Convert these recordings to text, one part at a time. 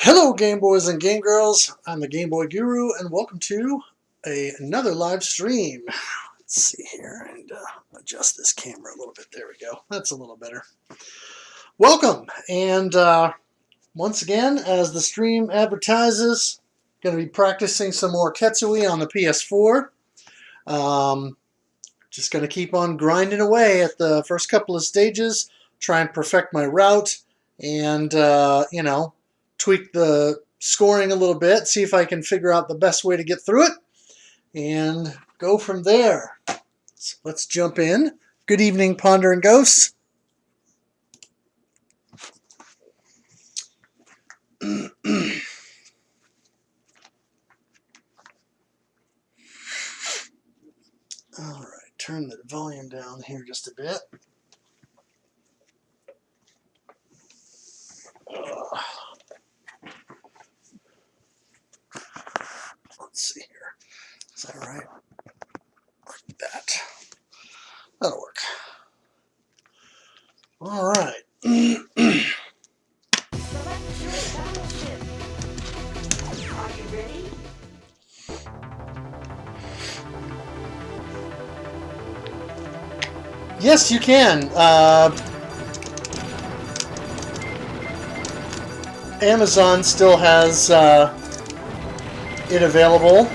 Hello Game Boys and Game Girls, I'm the Game Boy Guru and welcome to another live stream. Let's see here and adjust this camera a little bit. There we go. That's a little better. Welcome, and once again, as the stream advertises, going to be practicing some more Ketsui on the PS4. Just going to keep on grinding away at the first couple of stages, try and perfect my route, and you know, tweak the scoring a little bit, see if I can figure out the best way to get through it, and go from there. So let's jump in. Good evening, Ponder and Ghosts. All right, turn the volume down here just a bit. Let's see here. Is that right? Like that. That'll work. All right. Are you ready? Yes, you can. Amazon still has it available.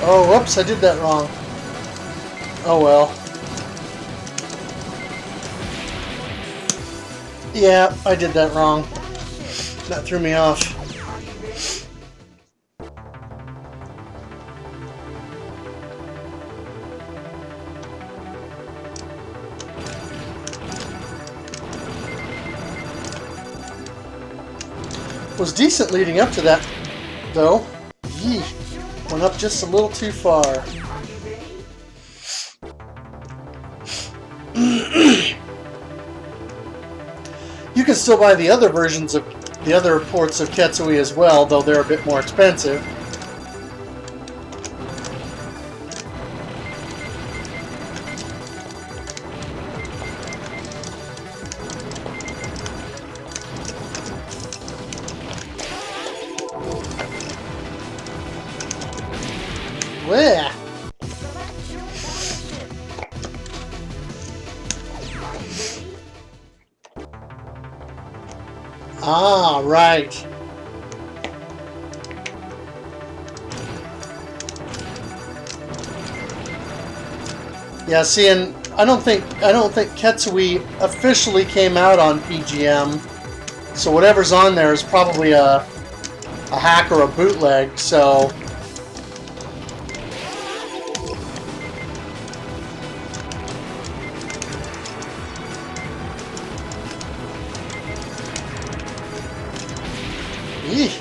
Oh, whoops, I did that wrong. Oh well. Yeah, I did that wrong. That threw me off. Are you ready? Was decent leading up to that, though. Yee. Went up just a little too far. Are you ready? You can still buy the other versions of the other ports of Ketsui as well, though they're a bit more expensive. Blech. Ah, right. Yeah, see, and I don't think Ketsui officially came out on PGM, so whatever's on there is probably a hack or a bootleg. So. Eeh.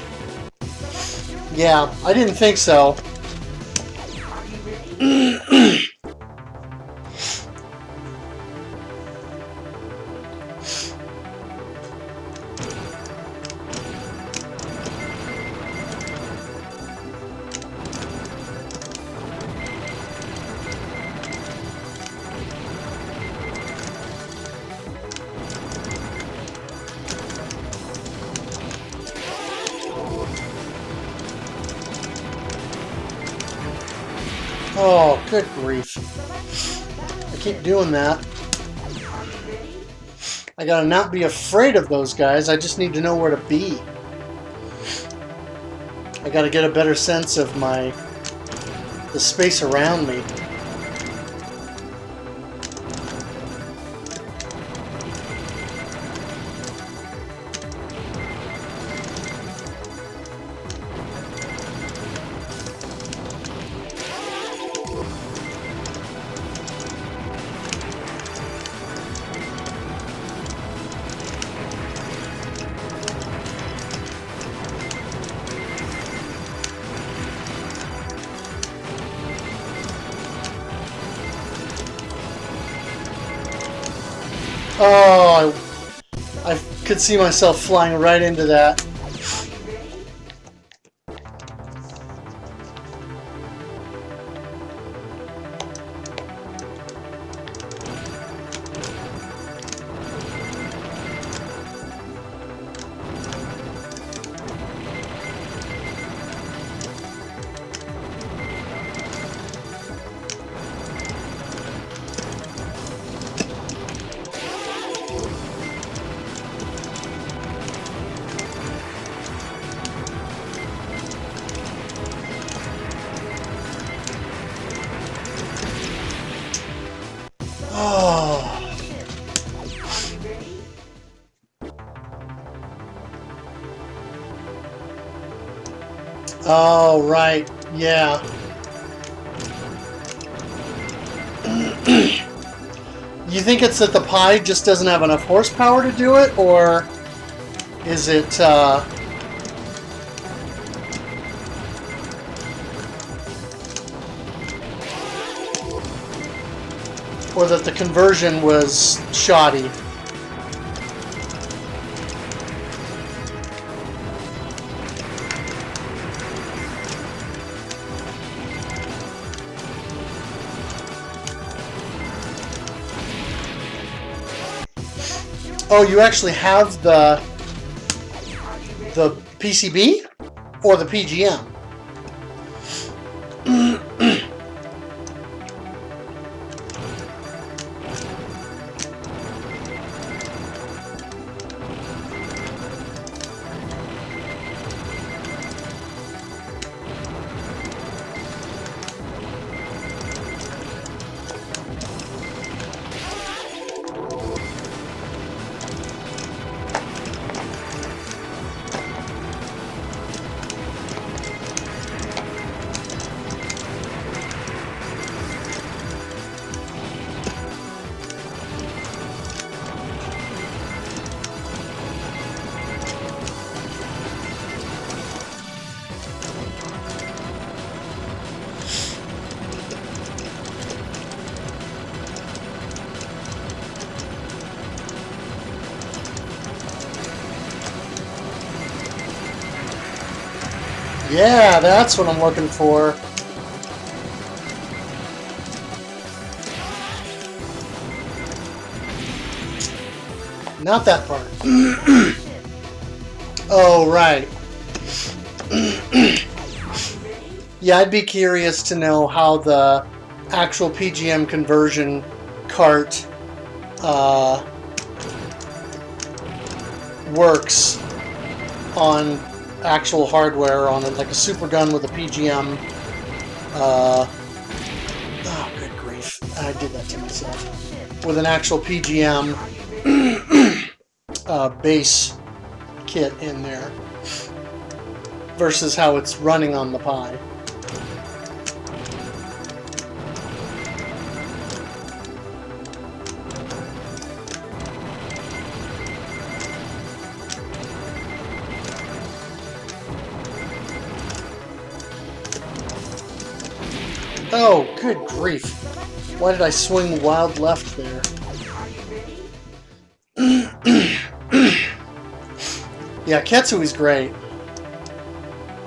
Yeah, I didn't think so. Oh, good grief. I keep doing that. I gotta not be afraid of those guys, I just need to know where to be. I gotta get a better sense of the space around me. Oh, I could see myself flying right into that. Oh. Oh, right. Yeah. You think it's that the Pi just doesn't have enough horsepower to do it, or is it, or that the conversion was shoddy? Oh, you actually have the PCB or the PGM? Yeah, that's what I'm looking for. Not that part. Oh, right. Yeah, I'd be curious to know how the actual PGM conversion cart works on actual hardware, on like a super gun with a PGM. Oh, good grief. I did that to myself. With an actual PGM base kit in there versus how it's running on the Pi. Oh, good grief. Why did I swing wild left there? Yeah, Ketsui's great.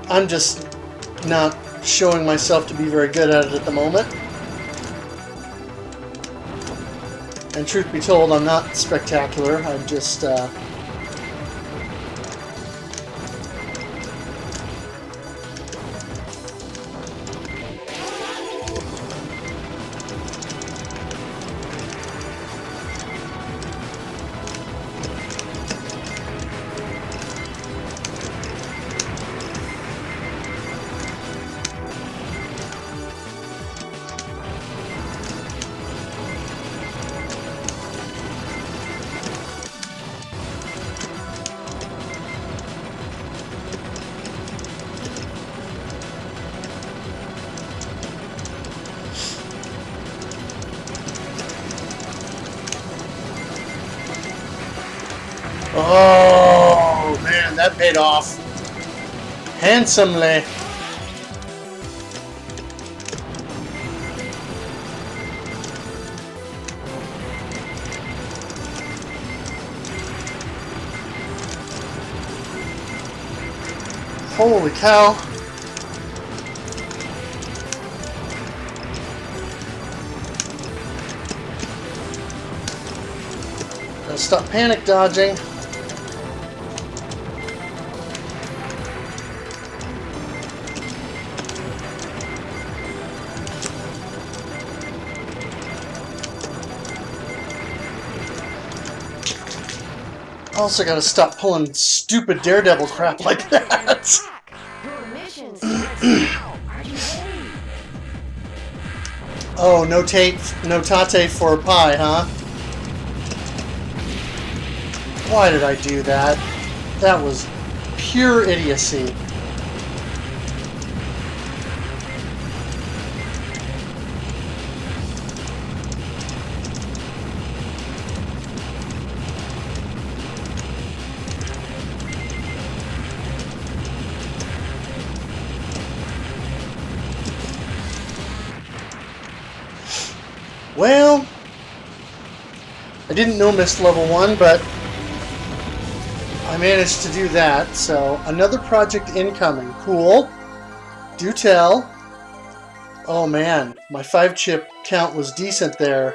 I'm just not showing myself to be very good at it at the moment. And truth be told, I'm not spectacular. I'm just, oh, man, that paid off handsomely. Holy cow. Gotta stop panic dodging. Also gotta stop pulling stupid daredevil crap like that. Your mission starts now. Are you ready? Oh, no tate for Pi, huh? Why did I do that? That was pure idiocy. Well, I didn't know missed level 1, but I managed to do that, so another project incoming. Cool. Do tell. Oh man, my 5-chip count was decent there.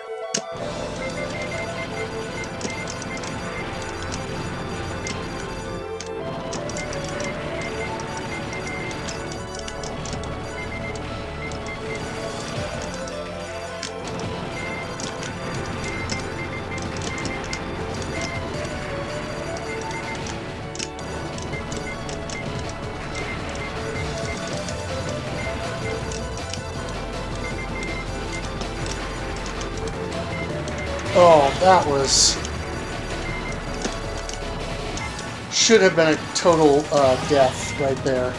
Oh, that was... should have been a total death right there.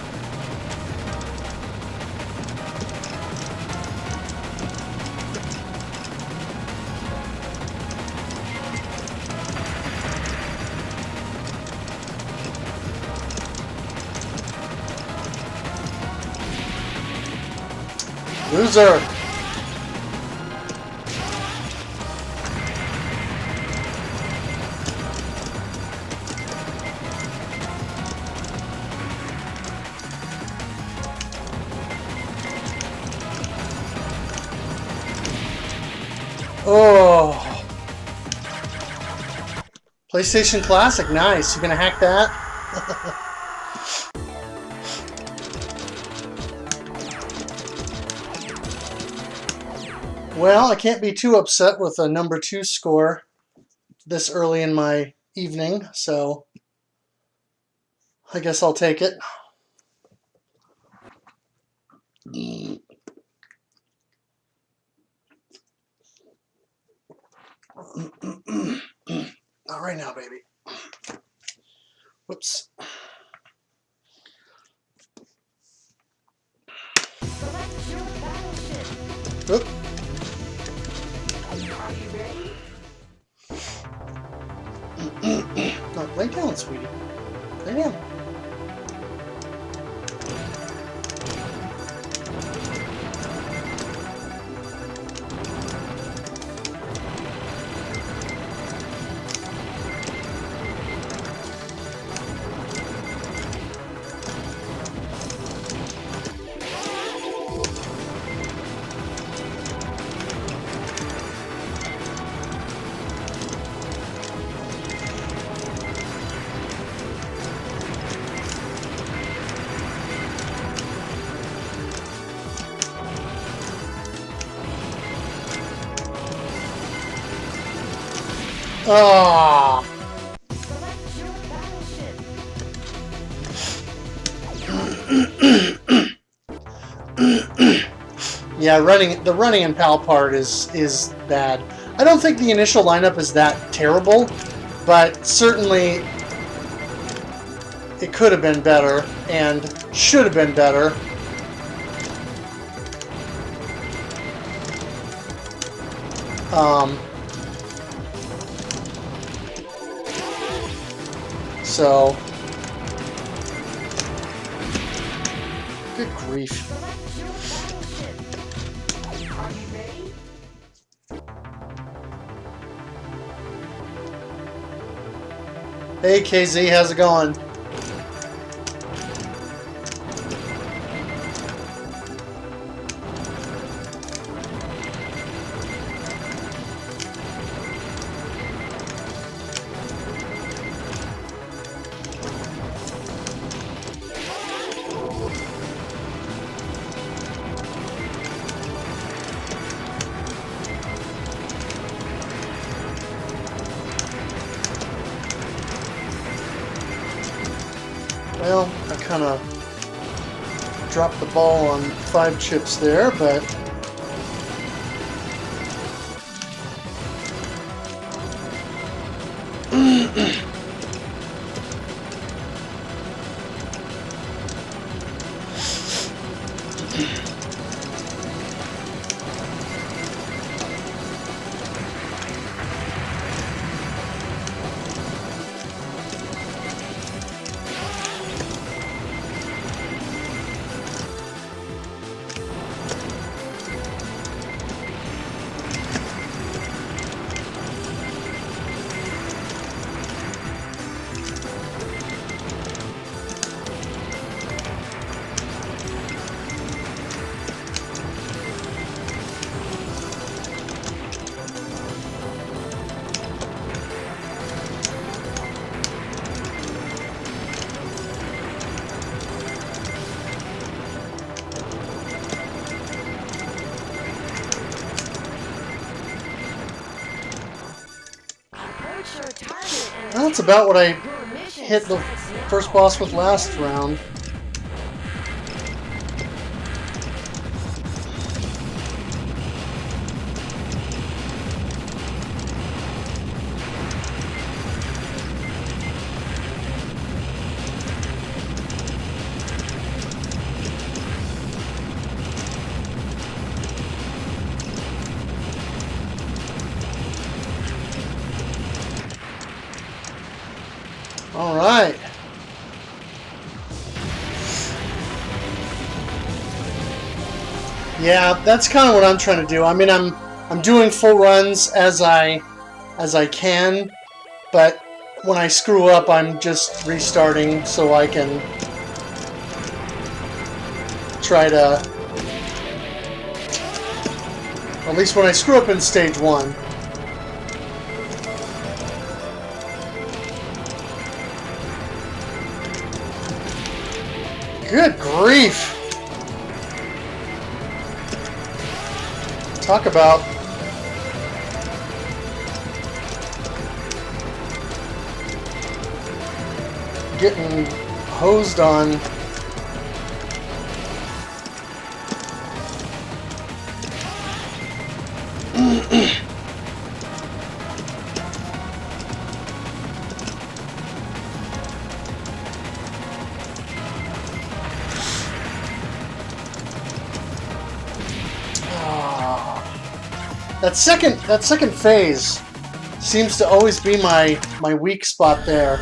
Loser! PlayStation Classic, nice. You gonna hack that? Well, I can't be too upset with a number 2 score this early in my evening, so I guess I'll take it. Not right now, baby. Whoops. Select your battleship. Oop. Are you ready? No, lay down, sweetie. Lay down. Ah. Select your battleship. Yeah, the running and PAL part is bad. I don't think the initial lineup is that terrible, but certainly it could have been better and should have been better. So, good grief. Select your battleship. Are you ready? Hey KZ, how's it going? Well, I kind of dropped the ball on 5 chips there, but Approach your target and that's about what I your mission hit the starts now. first boss with last round. All right. Yeah, that's kind of what I'm trying to do. I mean, I'm doing full runs as I can, but when I screw up, I'm just restarting so I can try to, at least when I screw up in stage 1. Good grief. Talk about getting hosed on. That second phase seems to always be my weak spot there.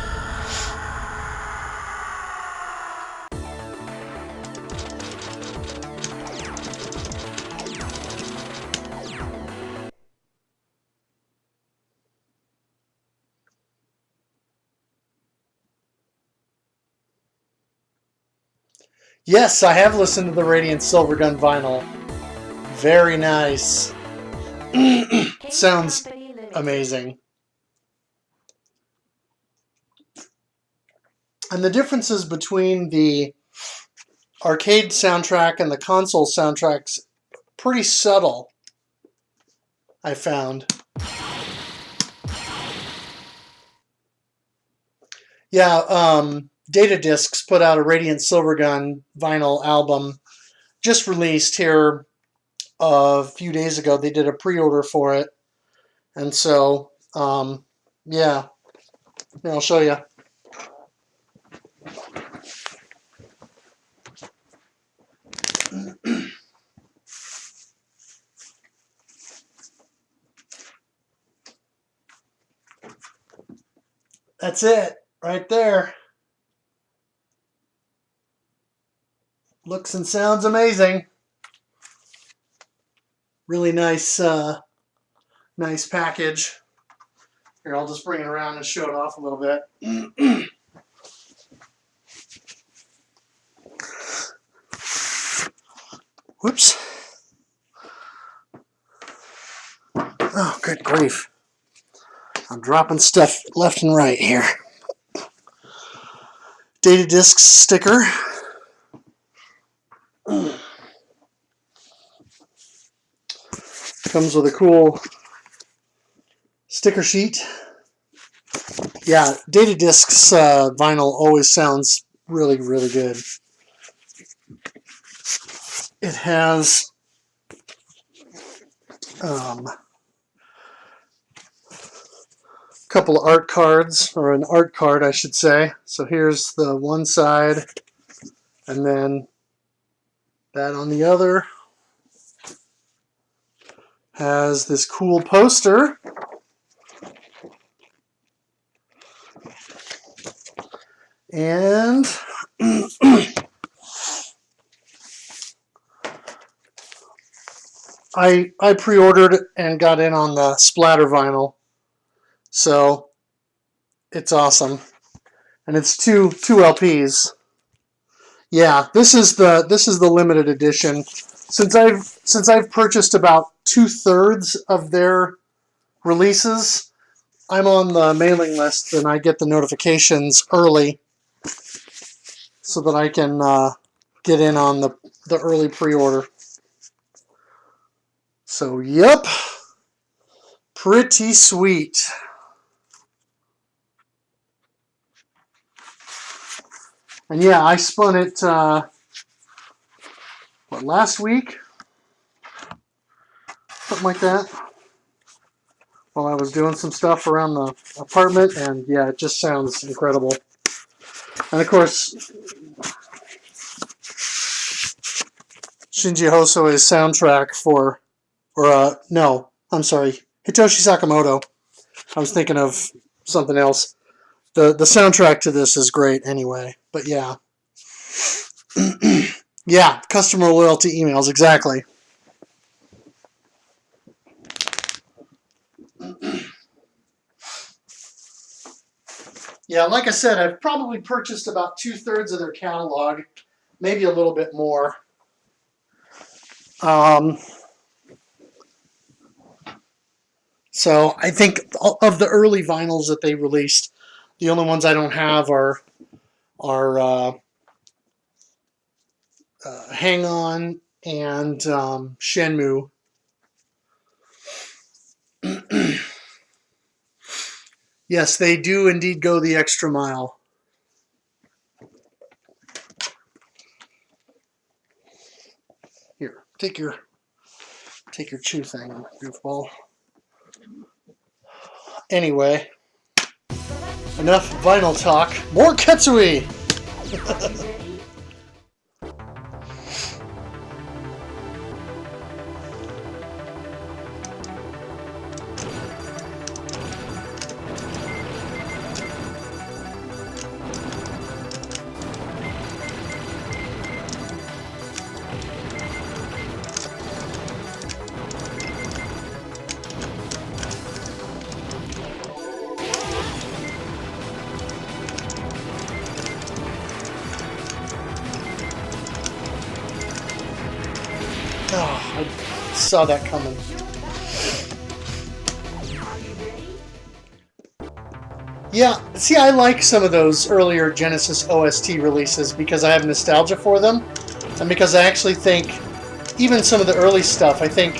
Yes, I have listened to the Radiant Silvergun vinyl. Very nice. Sounds amazing. And the differences between the arcade soundtrack and the console soundtracks pretty subtle, I found. Yeah, Data Discs put out a Radiant Silvergun vinyl album, just released here a few days ago. They did a pre-order for it. And so, yeah, here, I'll show you. That's it, right there. Looks and sounds amazing. Really nice, nice package. Here, I'll just bring it around and show it off a little bit. Whoops. Oh, good grief. I'm dropping stuff left and right here. Data disc sticker. Comes with a cool sticker sheet. Yeah, Data Discs vinyl always sounds really, really good. It has a couple of art cards, or an art card, I should say. So here's the one side, and then that on the other has this cool poster. And I pre-ordered and got in on the splatter vinyl, so it's awesome, and it's two LPs. Yeah, this is the limited edition. Since I've purchased about 2/3 of their releases, I'm on the mailing list and I get the notifications early, so that I can get in on the early pre-order. So, yep, pretty sweet. And yeah, I spun it, last week? Something like that. While I was doing some stuff around the apartment, and yeah, it just sounds incredible. And of course, Shinji Hosoe's soundtrack for, no, I'm sorry, Hitoshi Sakamoto. I was thinking of something else. The soundtrack to this is great anyway, but yeah. Yeah, customer loyalty emails, exactly. Yeah, like I said, I've probably purchased about 2/3 of their catalog, maybe a little bit more. So I think of the early vinyls that they released, the only ones I don't have are Hang On and Shenmue. Yes, they do indeed go the extra mile. Here, take your chew thing, goofball. Anyway, enough vinyl talk. More Ketsui! Oh, I saw that coming. Yeah, see, I like some of those earlier Genesis OST releases because I have nostalgia for them, and because I actually think, even some of the early stuff, I think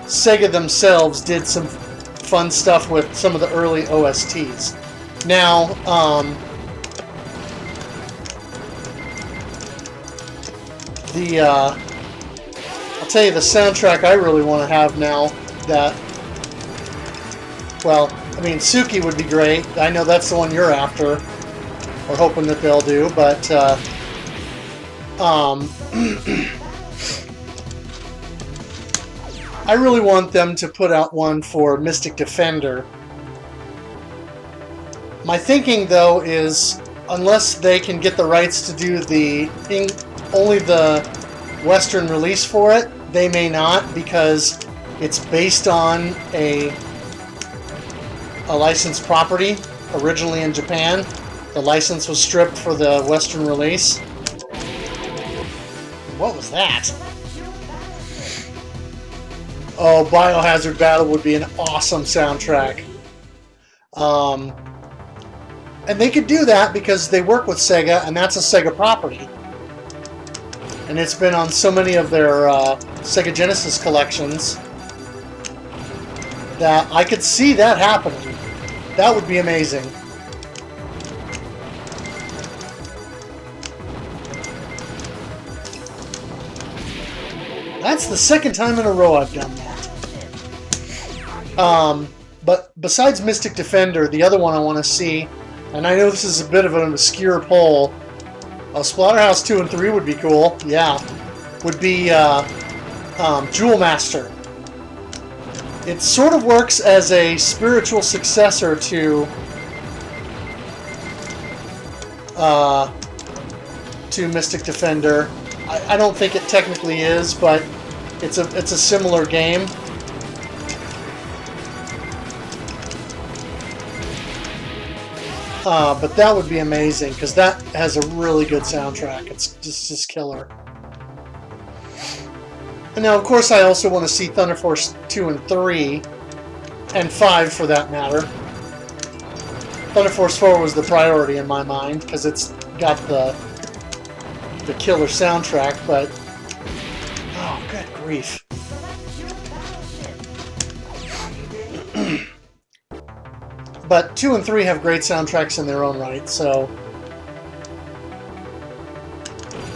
Sega themselves did some fun stuff with some of the early OSTs. Now, I'll tell you the soundtrack I really want to have now that, well, I mean, Suki would be great. I know that's the one you're after, or hoping that they'll do, but I really want them to put out one for Mystic Defender. My thinking, though, is unless they can get the rights to do only the Western release for it, they may not, because it's based on a licensed property originally in Japan. The license was stripped for the Western release. What was that? Oh, Biohazard Battle would be an awesome soundtrack. And they could do that because they work with Sega, and that's a Sega property. And it's been on so many of their Sega Genesis collections that I could see that happening. That would be amazing. That's the second time in a row I've done that. But besides Mystic Defender, the other one I want to see, and I know this is a bit of an obscure poll, Splatterhouse 2 and 3 would be cool, yeah, would be Jewel Master. It sort of works as a spiritual successor to Mystic Defender. I don't think it technically is, but it's a similar game. But that would be amazing because that has a really good soundtrack. It's just killer. And now, of course, I also want to see Thunder Force 2 and 3, and 5 for that matter. Thunder Force 4 was the priority in my mind because it's got the killer soundtrack, but oh, good grief. But 2 and 3 have great soundtracks in their own right, so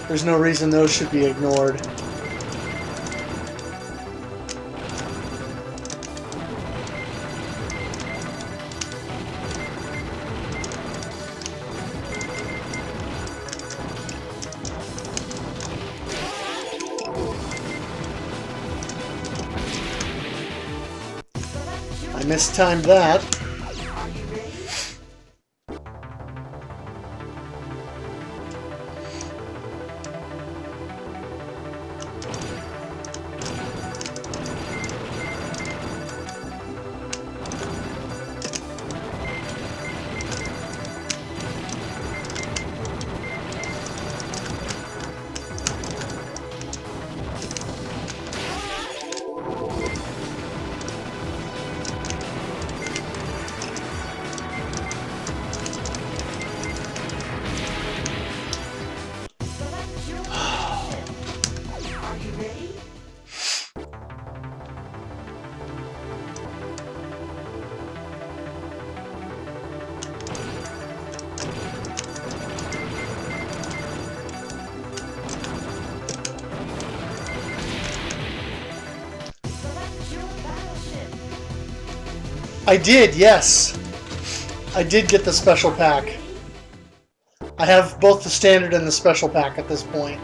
there's no reason those should be ignored. I mistimed that. I did, yes. I did get the special pack. I have both the standard and the special pack at this point.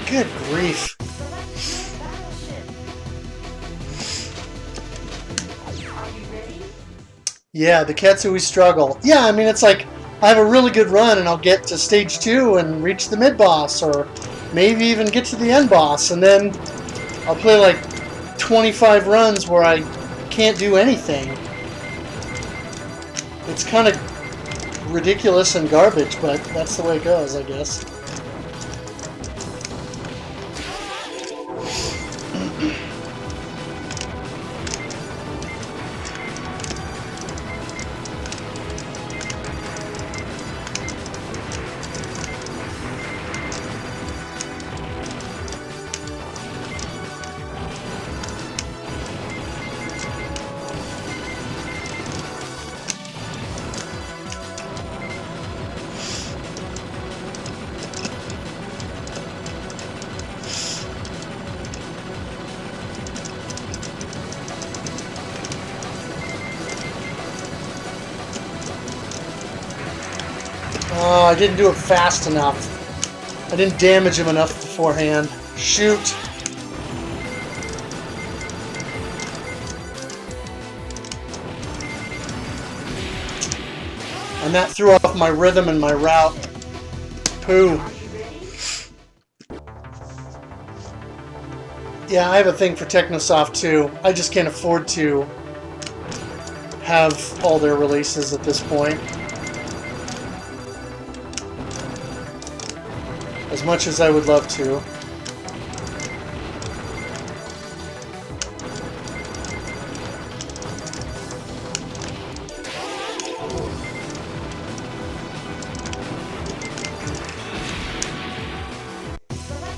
Good grief. Yeah, the Ketsui struggle. Yeah, I mean, it's like I have a really good run and I'll get to stage 2 and reach the mid-boss, or maybe even get to the end boss, and then I'll play like 25 runs where I can't do anything. It's kind of ridiculous and garbage, but that's the way it goes, I guess. Oh, I didn't do it fast enough. I didn't damage him enough beforehand. Shoot. And that threw off my rhythm and my route. Pooh. Yeah, I have a thing for Technosoft too. I just can't afford to have all their releases at this point. As much as I would love to.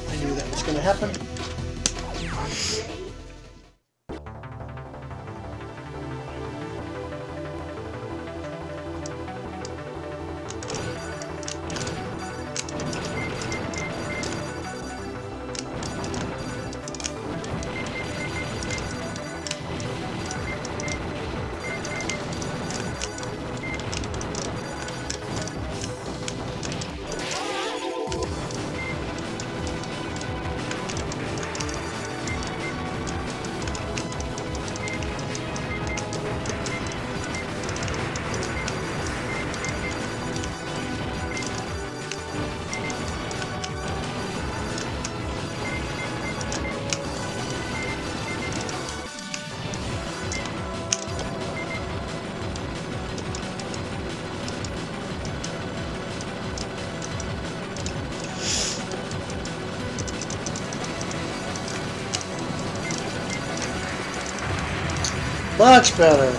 I knew that was going to happen. Much better.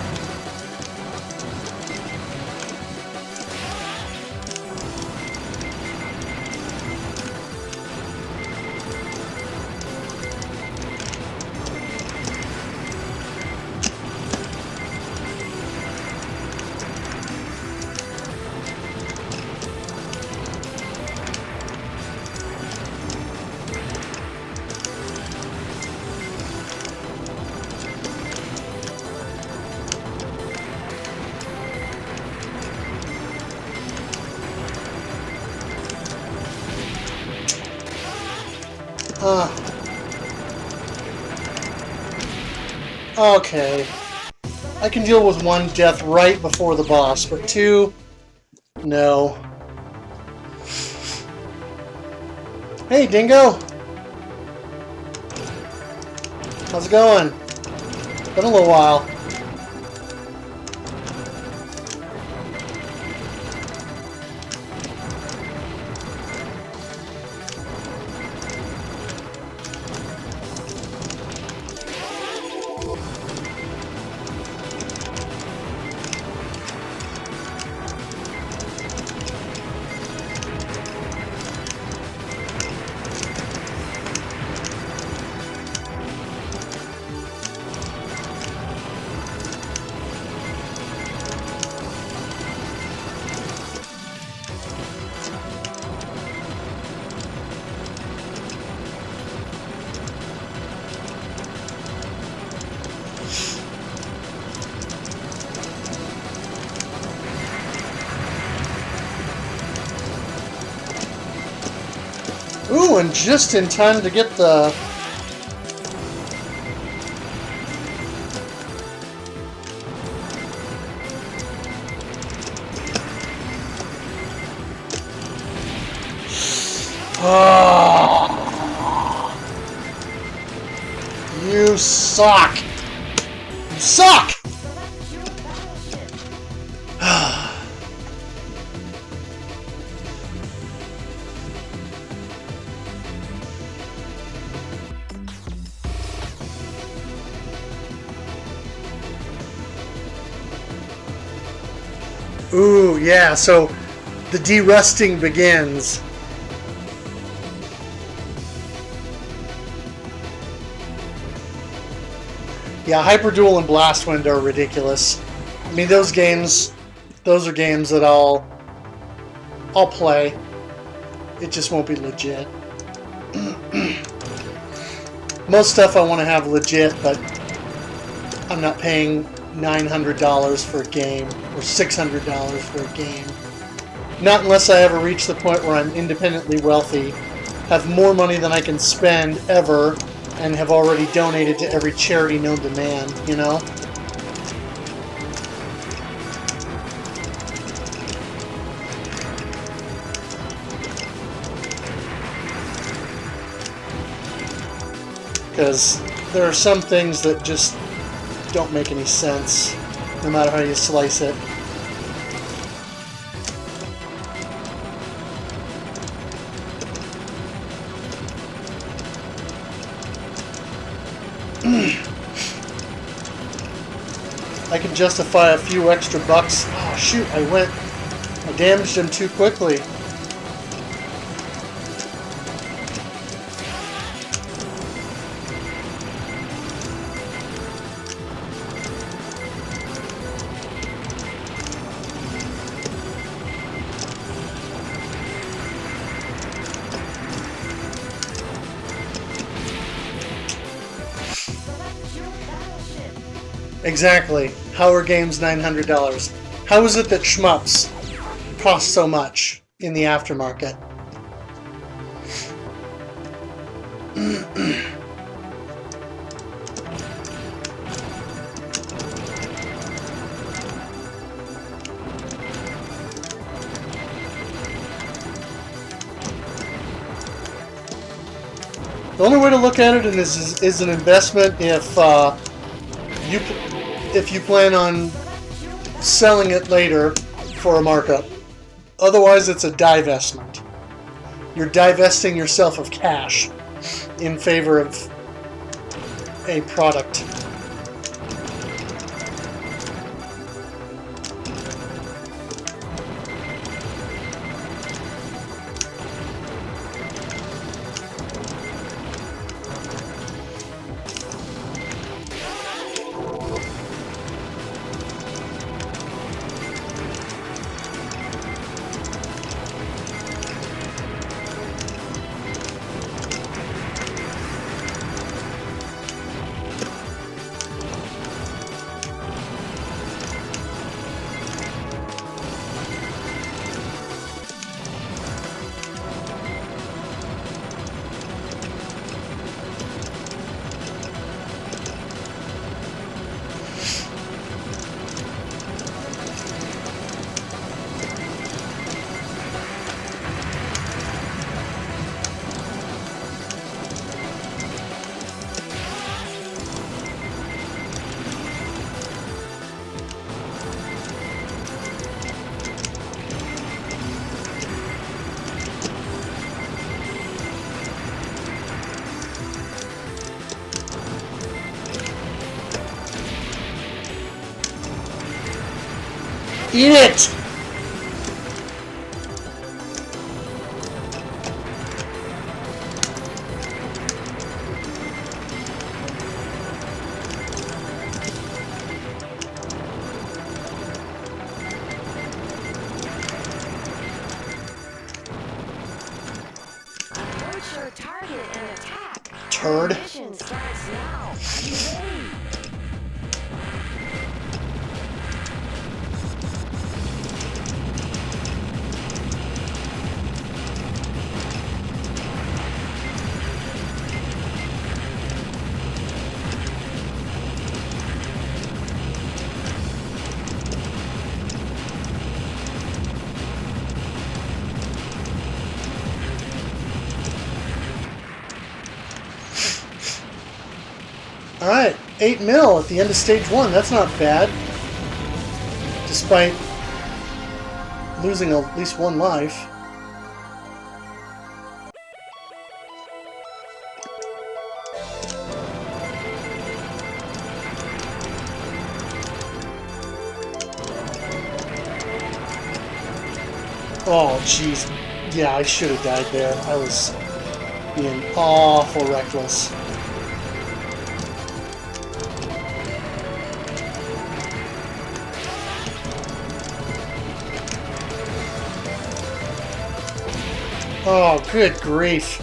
Okay. I can deal with one death right before the boss, but two, no. Hey, Dingo! How's it going? Been a little while. one just in time to get the... Oh, you suck! You suck! Select your battleship. Ooh, yeah, so the de-rusting begins. Yeah, Hyperduel and Blastwind are ridiculous. I mean, those are games that I'll play. It just won't be legit. Most stuff I want to have legit, but I'm not paying $900 for a game or $600 for a game. Not unless I ever reach the point where I'm independently wealthy, have more money than I can spend ever, and have already donated to every charity known to man, you know? Because there are some things that just don't make any sense, no matter how you slice it. I can justify a few extra bucks. Oh shoot, I damaged him too quickly. Select your battleship. Exactly. How are games $900? How is it that shmups cost so much in the aftermarket? The only way to look at it is an investment if you plan on selling it later for a markup. Otherwise, it's a divestment. You're divesting yourself of cash in favor of a product. Eat it! Approach your target and attack. Turd. Mission starts now. Are you ready? Alright, 8 mil at the end of stage 1. That's not bad. Despite losing at least one life. Oh, jeez. Yeah, I should have died there. I was being awful reckless. Oh, good grief.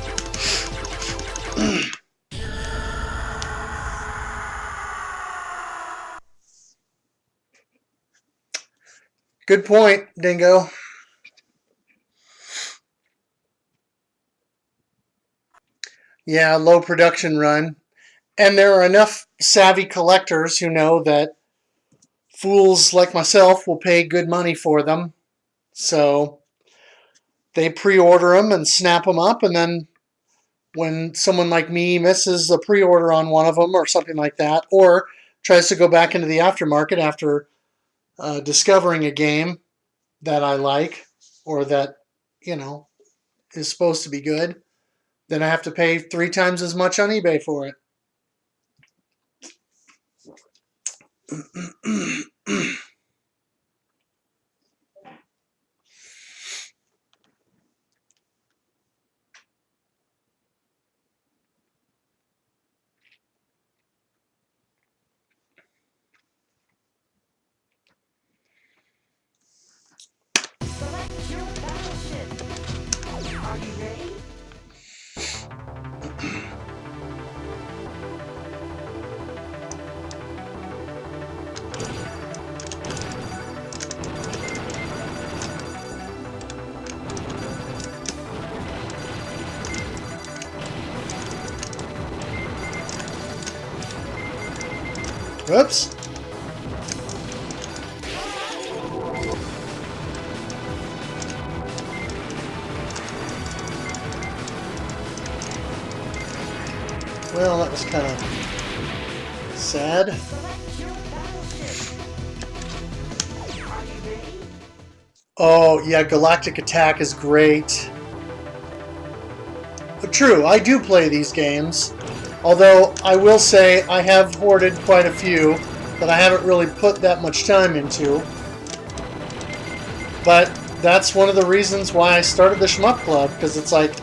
Good point, Dingo. Yeah, low production run. And there are enough savvy collectors who know that fools like myself will pay good money for them. So they pre-order them and snap them up, and then when someone like me misses a pre-order on one of them or something like that, or tries to go back into the aftermarket after discovering a game that I like or that, you know, is supposed to be good, then I have to pay 3 times as much on eBay for it. Select your battleship. Are you ready? Whoops. Well, that was kind of sad. Select your battleship. Are you ready? Oh, yeah, Galactic Attack is great. But true, I do play these games. Although, I will say, I have hoarded quite a few that I haven't really put that much time into. But that's one of the reasons why I started the Shmup Club, because it's like,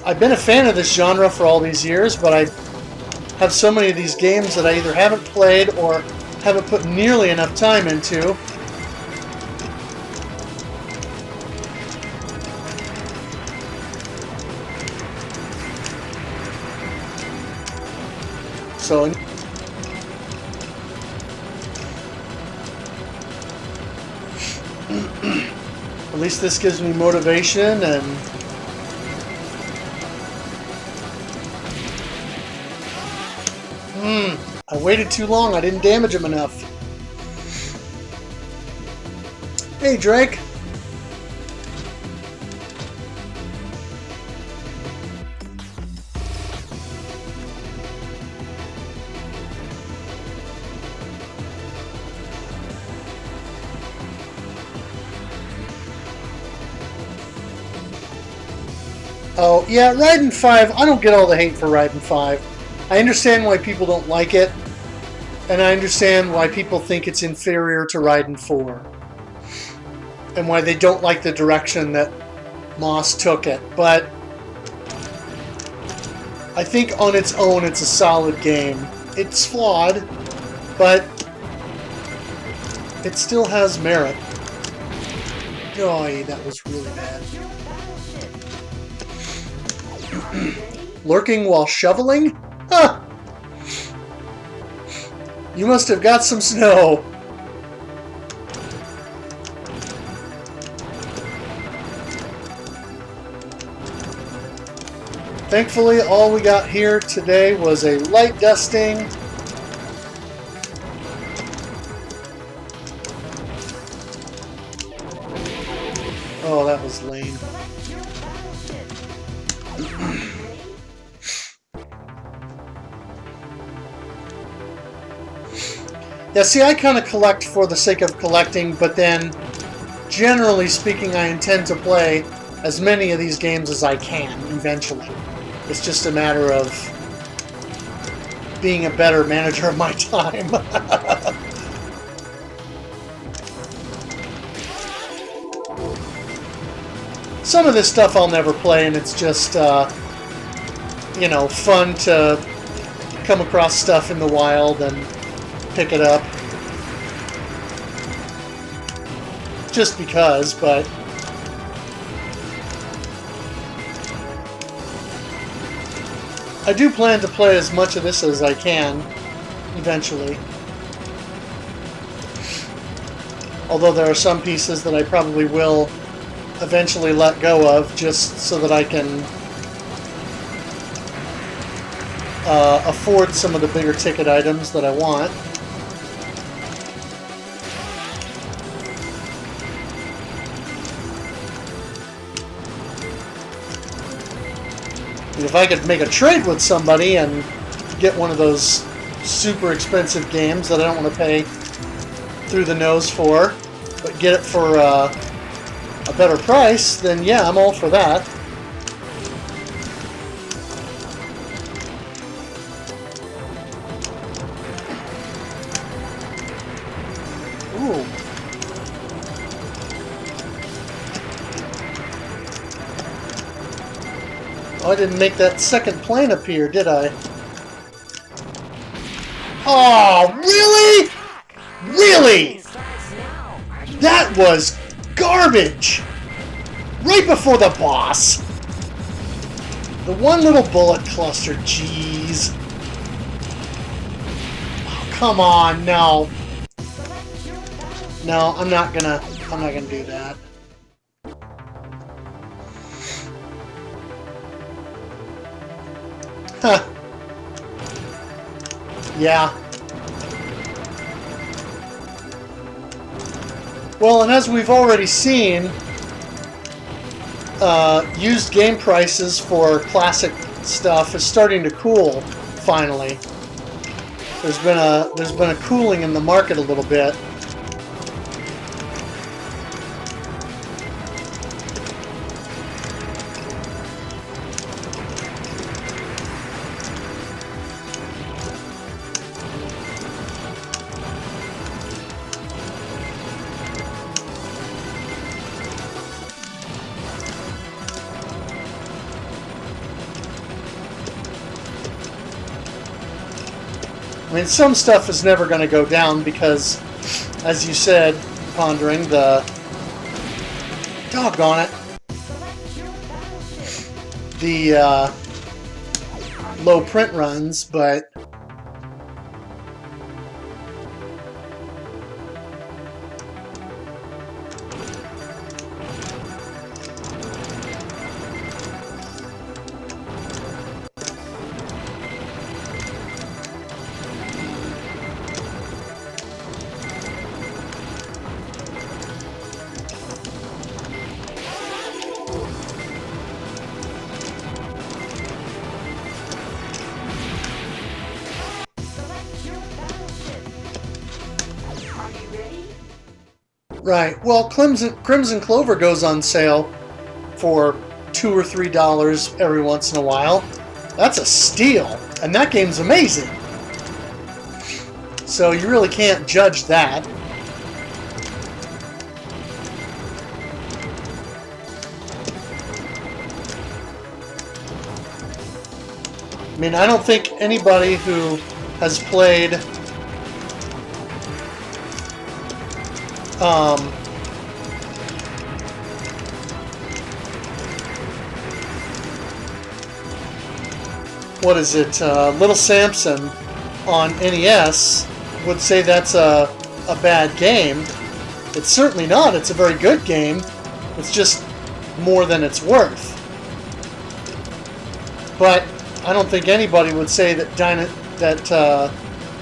I've been a fan of this genre for all these years, but I have so many of these games that I either haven't played or haven't put nearly enough time into. So, at least this gives me motivation and I waited too long. I didn't damage him enough. Hey, Drake. Oh, yeah, Raiden 5, I don't get all the hate for Raiden 5. I understand why people don't like it, and I understand why people think it's inferior to Raiden 4. And why they don't like the direction that Moss took it. But I think on its own it's a solid game. It's flawed, but it still has merit. Oh, that was really bad. Lurking while shoveling? Huh! You must have got some snow. Thankfully, all we got here today was a light dusting. Oh, that was lame. Yeah, see, I kind of collect for the sake of collecting, but then, generally speaking, I intend to play as many of these games as I can, eventually. It's just a matter of being a better manager of my time. Some of this stuff I'll never play, and it's just, you know, fun to come across stuff in the wild and pick it up. Just because, but... I do plan to play as much of this as I can, eventually. Although there are some pieces that I probably will eventually let go of, just so that I can afford some of the bigger ticket items that I want. If I could make a trade with somebody and get one of those super expensive games that I don't want to pay through the nose for, but get it for a better price, then yeah, I'm all for that. Ooh. Oh, I didn't make that second plane appear, did I? Oh, really? Really? That was garbage! Right before the boss! The one little bullet cluster, jeez. Oh, come on, no. No, I'm not gonna do that. Huh. Yeah. Well, and as we've already seen, used game prices for classic stuff is starting to cool, finally. There's been a cooling in the market a little bit. I mean, some stuff is never going to go down because, as you said, Pondering, the... Doggone it. The, low print runs, but... Right. Well, Crimson Clover goes on sale for $2 or $3 every once in a while. That's a steal, and that game's amazing. So you really can't judge that. I mean, I don't think anybody who has played what is it? Little Samson on NES would say that's a bad game. It's certainly not. It's a very good game. It's just more than it's worth. But I don't think anybody would say that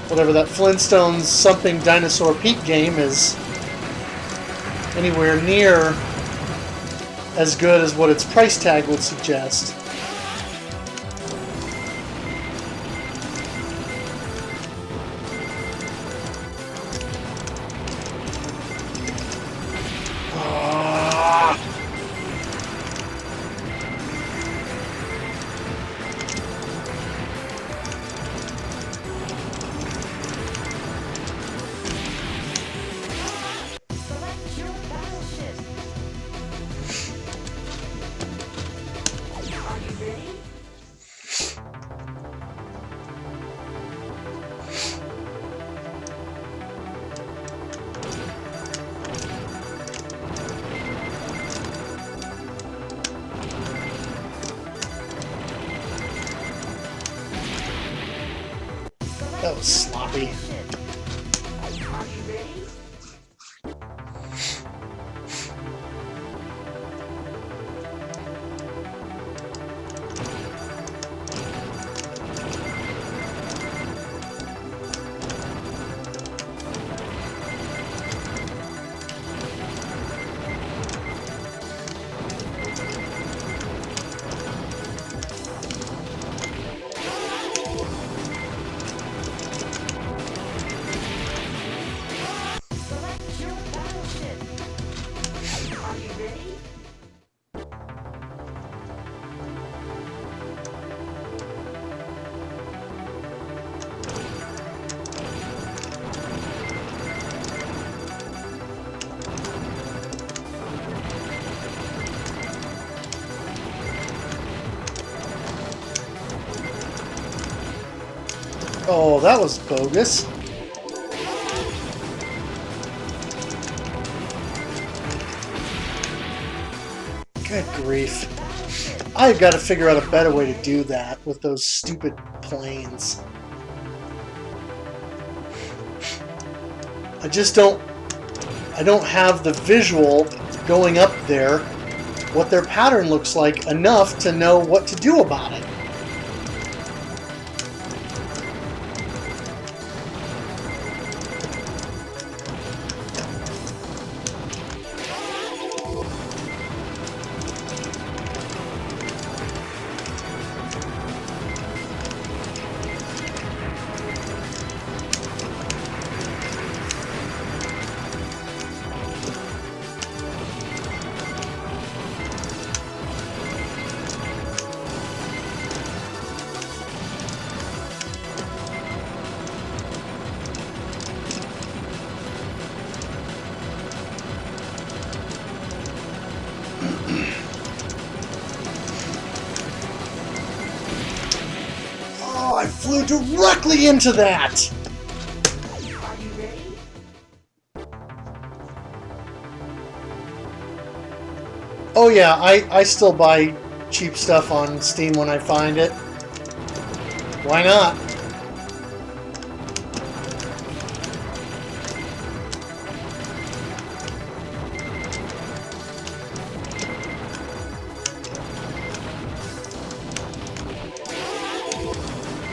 whatever that Flintstones something Dinosaur Pete game is anywhere near as good as what its price tag would suggest. That was sloppy. Are you ready? Select your battleship. Are you ready? Oh, that was bogus. Good grief. I've got to figure out a better way to do that with those stupid planes. I just don't... I don't have the visual going up there, what their pattern looks like, enough to know what to do about it. Oh, I flew directly into that! Are you ready? Oh yeah, I still buy cheap stuff on Steam when I find it. Why not?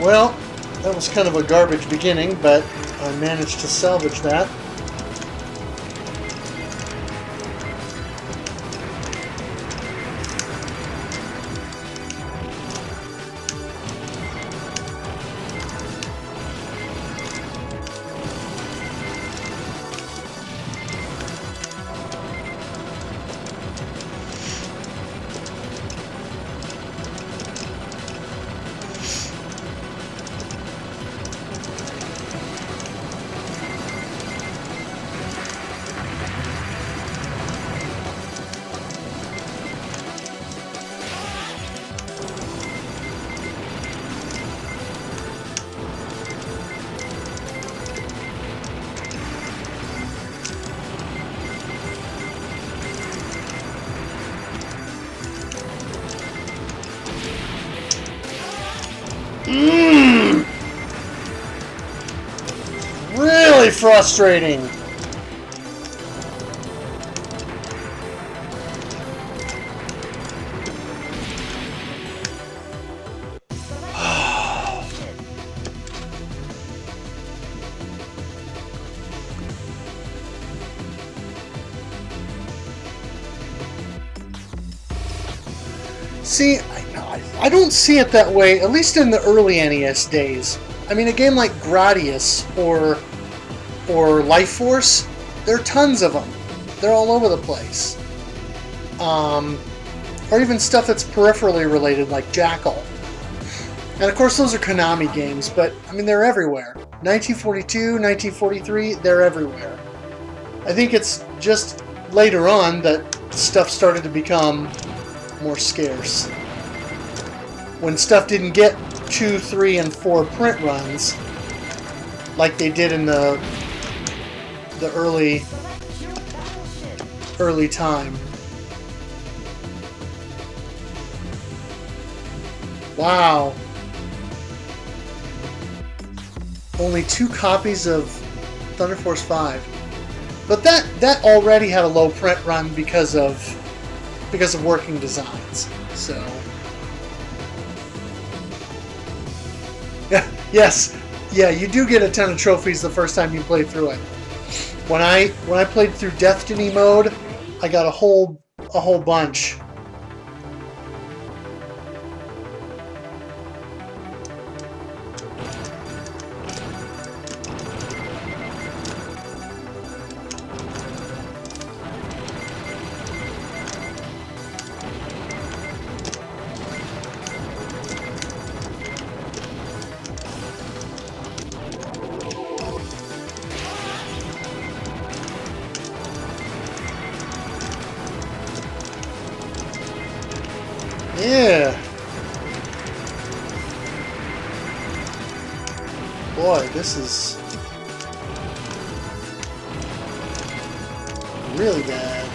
Well, that was kind of a garbage beginning, but I managed to salvage that. Really frustrating. See, I don't see it that way, at least in the early NES days. I mean, a game like Gradius or Life Force, there are tons of them. They're all over the place. Or even stuff that's peripherally related, like Jackal. And of course, those are Konami games, but I mean, they're everywhere. 1942, 1943, they're everywhere. I think it's just later on that stuff started to become more scarce. When stuff didn't get 2, 3, and 4 print runs, like they did in the early time. Wow. only 2 copies of Thunder Force 5. But that already had a low print run because of working designs. So yeah, yes, yeah, you do get a ton of trophies the first time you play through it. When I played through Destiny mode, I got a whole bunch. Yeah. Boy, this is really bad.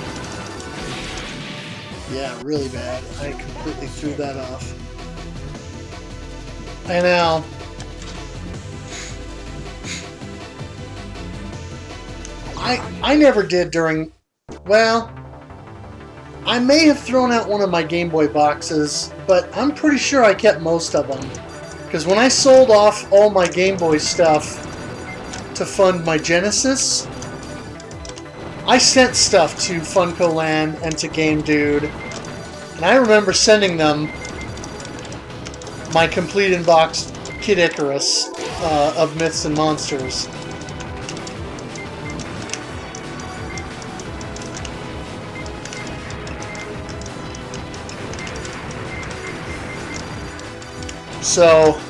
Yeah, really bad. I completely threw that off. I know. I never did during... Well... I may have thrown out one of my Game Boy boxes, but I'm pretty sure I kept most of them. Because when I sold off all my Game Boy stuff to fund my Genesis, I sent stuff to Funko Land and to Game Dude. And I remember sending them my complete in-box Kid Icarus of Myths and Monsters. So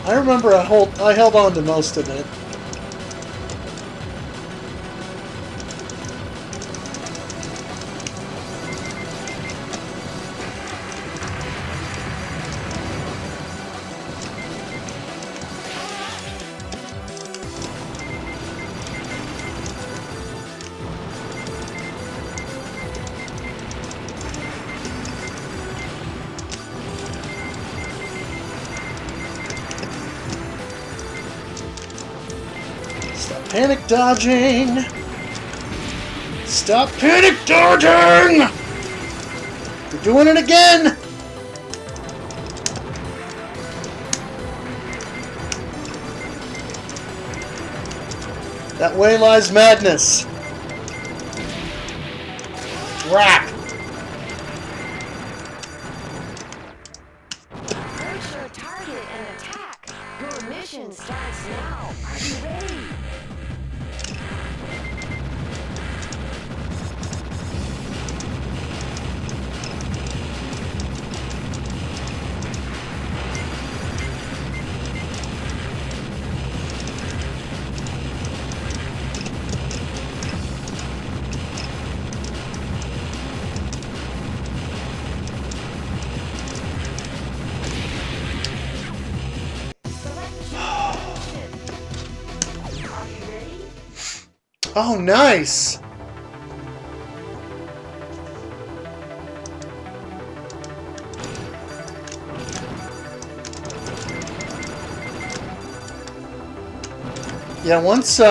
I remember I held on to most of it. Panic dodging! Stop panic dodging! You're doing it again! That way lies madness. Whack! Approach your target and attack. Your mission starts now. Are you ready? Oh, nice! Yeah, once I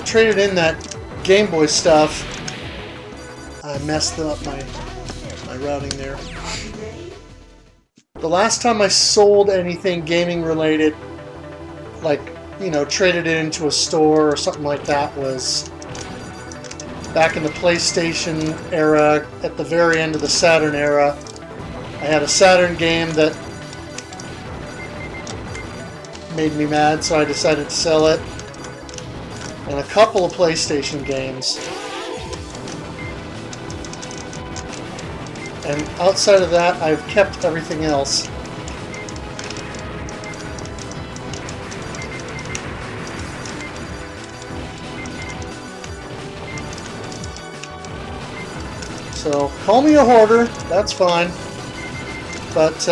traded in that Game Boy stuff, I messed up my routing there. The last time I sold anything gaming related, like, you know, traded it into a store or something like that, was back in the PlayStation era, at the very end of the Saturn era. I had a Saturn game that made me mad, so I decided to sell it. And a couple of PlayStation games. And outside of that, I've kept everything else. So, call me a hoarder, that's fine. But,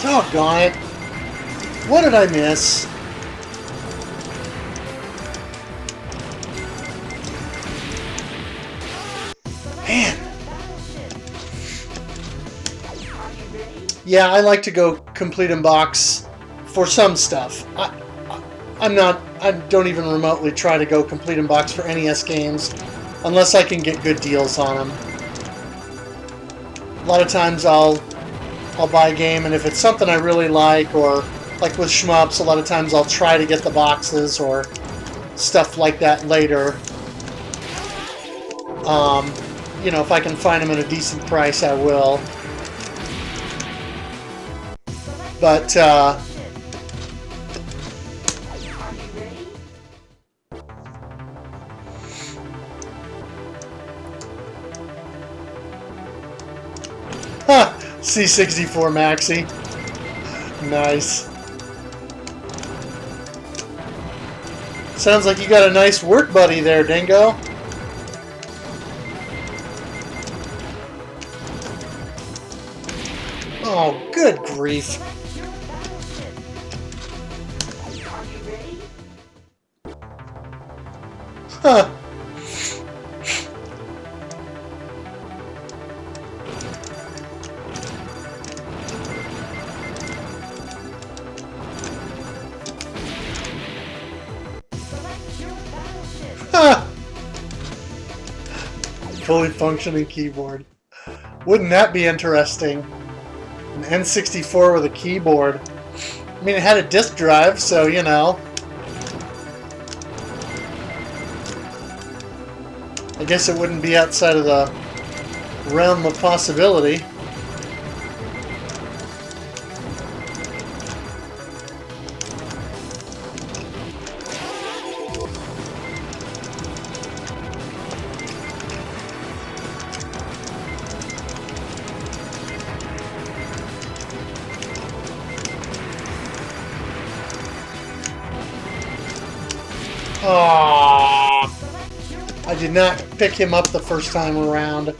Doggone it. What did I miss? Man. Yeah, I like to go complete in box for some stuff. I don't even remotely try to go complete in box for NES games unless I can get good deals on them. A lot of times I'll buy a game, and if it's something I really like, or like with shmups, a lot of times I'll try to get the boxes or stuff like that later. You know, if I can find them at a decent price, I will. But, C64 Maxi. Nice. Sounds like you got a nice work buddy there, Dingo. Oh, good grief. Huh. Huh. Fully functioning keyboard. Wouldn't that be interesting? An N64 with a keyboard. I mean, it had a disk drive, so, you know. I guess it wouldn't be outside of the realm of possibility. Aww. I did not pick him up the first time around.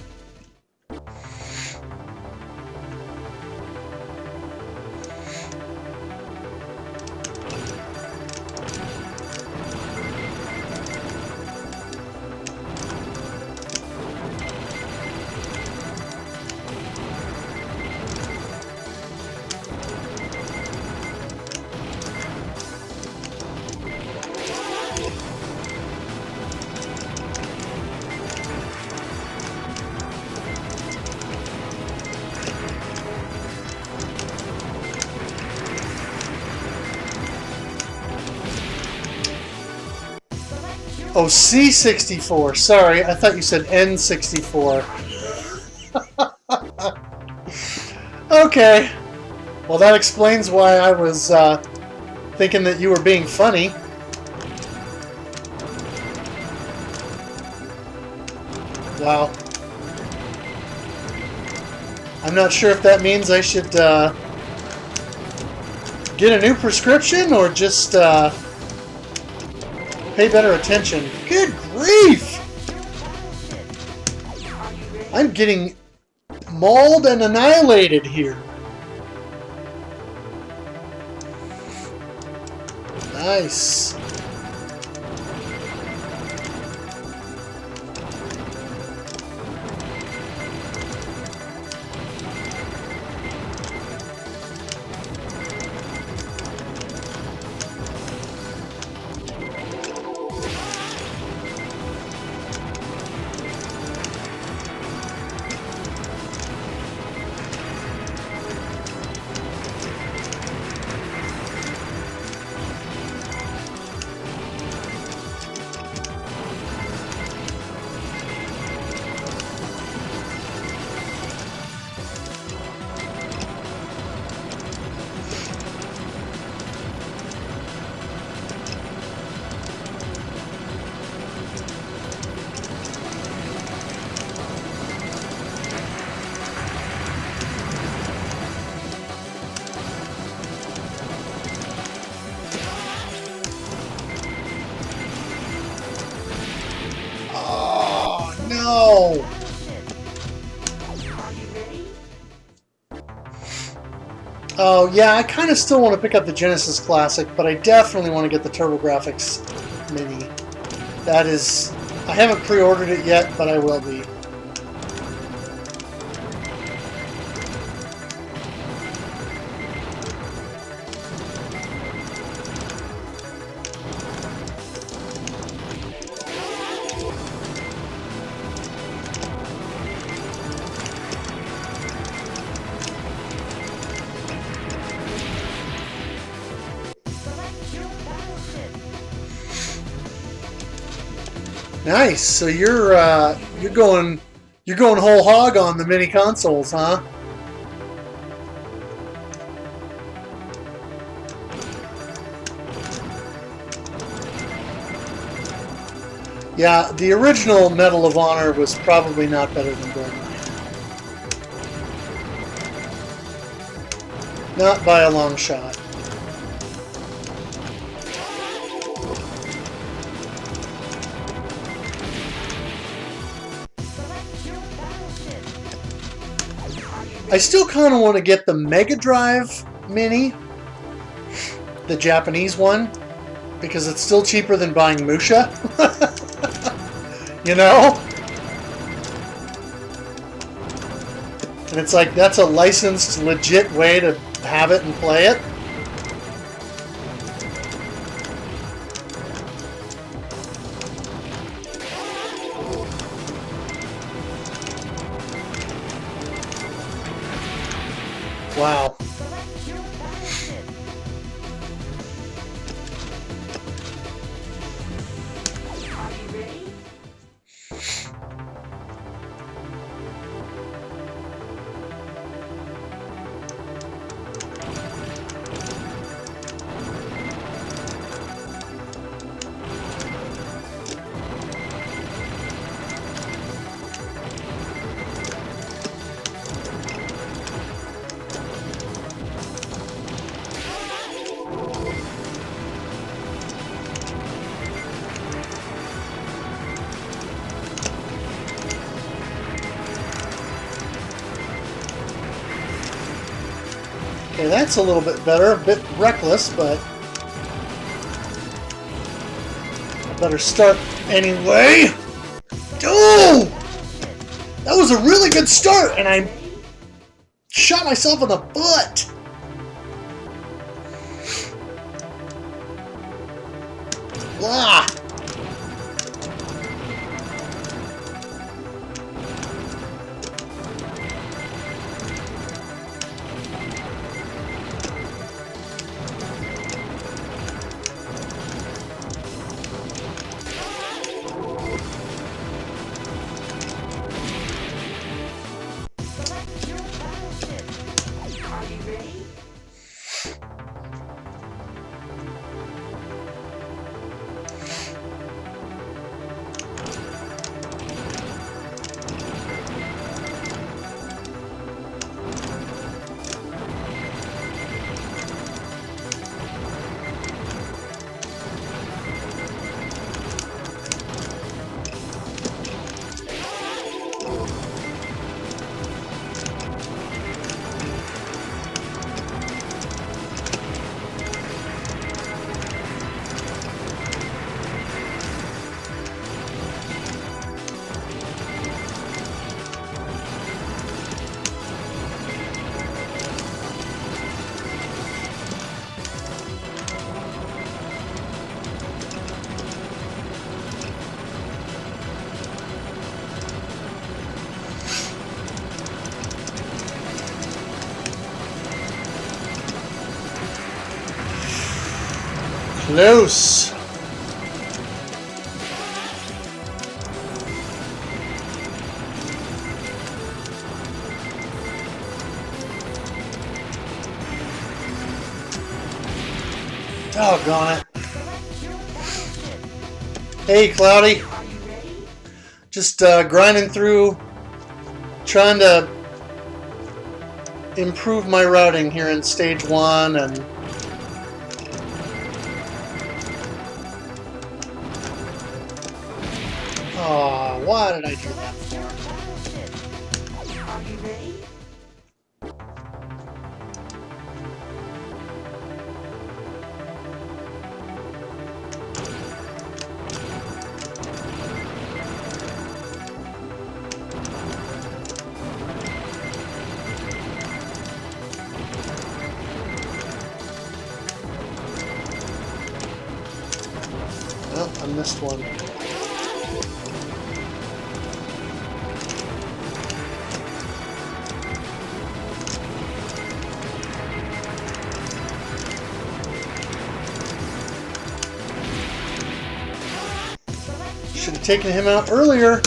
Oh, C64. Sorry, I thought you said N64. Okay. Well, that explains why I was thinking that you were being funny. Wow. I'm not sure if that means I should get a new prescription or just pay better attention. Good grief! I'm getting mauled and annihilated here. Nice. Oh, yeah, I kind of still want to pick up the Genesis Classic, but I definitely want to get the TurboGrafx Mini. That is... I haven't pre-ordered it yet, but I will be. Nice. So you're going whole hog on the mini consoles, huh? Yeah, the original Medal of Honor was probably not better than Gold Knight. Not by a long shot. I still kind of want to get the Mega Drive Mini, the Japanese one, because it's still cheaper than buying Musha. You know? And it's like, that's a licensed, legit way to have it and play it. Wow. Okay, that's a little bit better, a bit reckless, but I better start anyway. Oh! That was a really good start, and I shot myself in the butt. Blah. Close. Doggone it. Hey, Cloudy. Just grinding through, trying to improve my routing here in stage 1 and oh, why did I do that for? missed one. Should have taken him out earlier.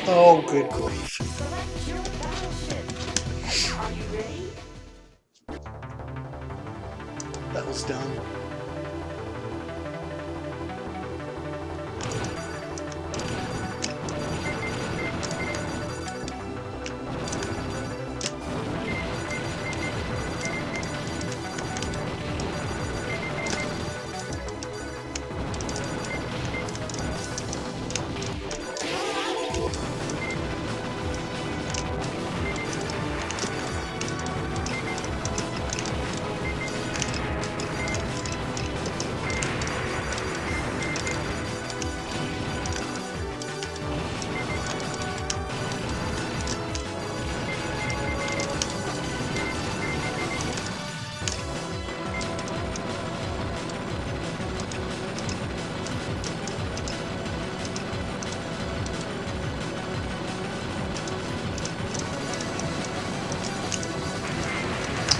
Oh, good grief. That was dumb.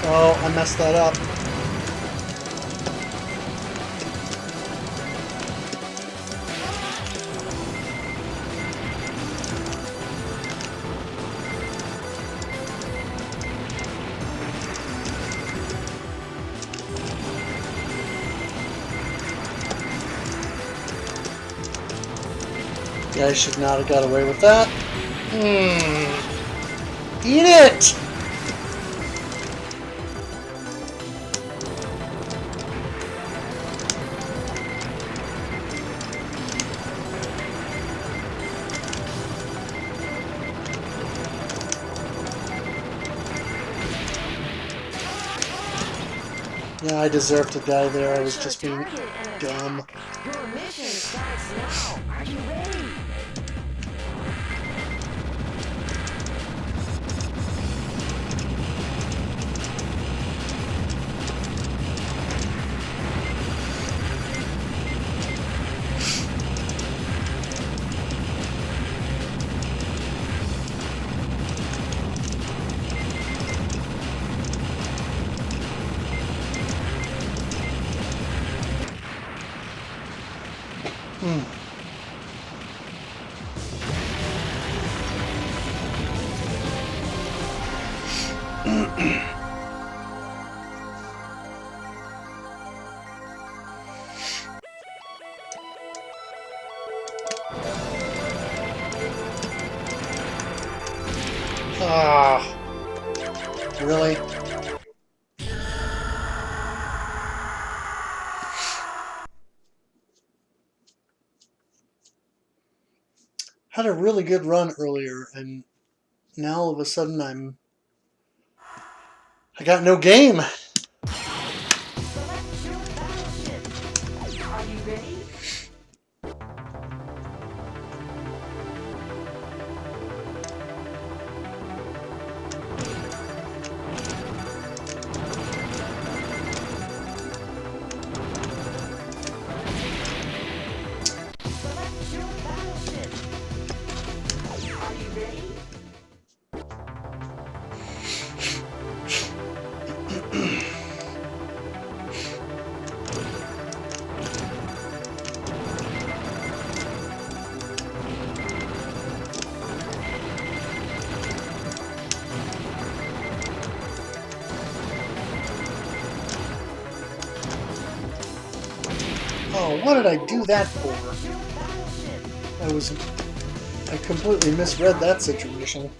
Oh, I messed that up. Yeah, I should not have got away with that. Eat it! Yeah, I deserve to die there. I was just being dumb. Your mission starts now. Are you ready? Ah, really? Had a really good run earlier, and now all of a sudden I got no game. Select your battleship. Are you ready? Select your battleship. Are you ready? what did I do that for? I completely misread that situation.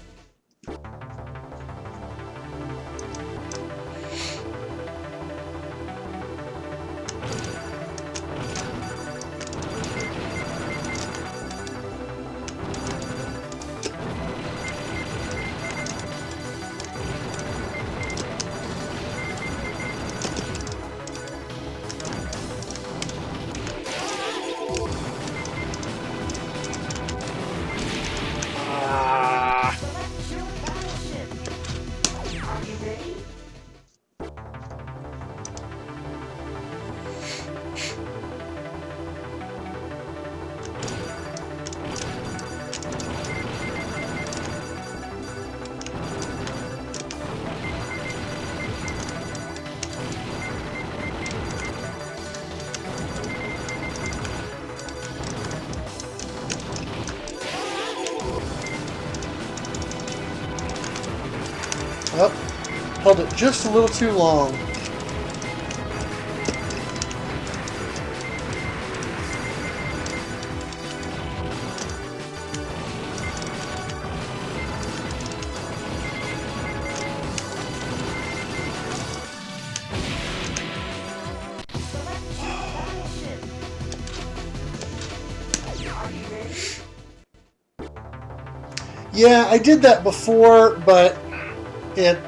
Oh, held it just a little too long. Yeah, I did that before, but it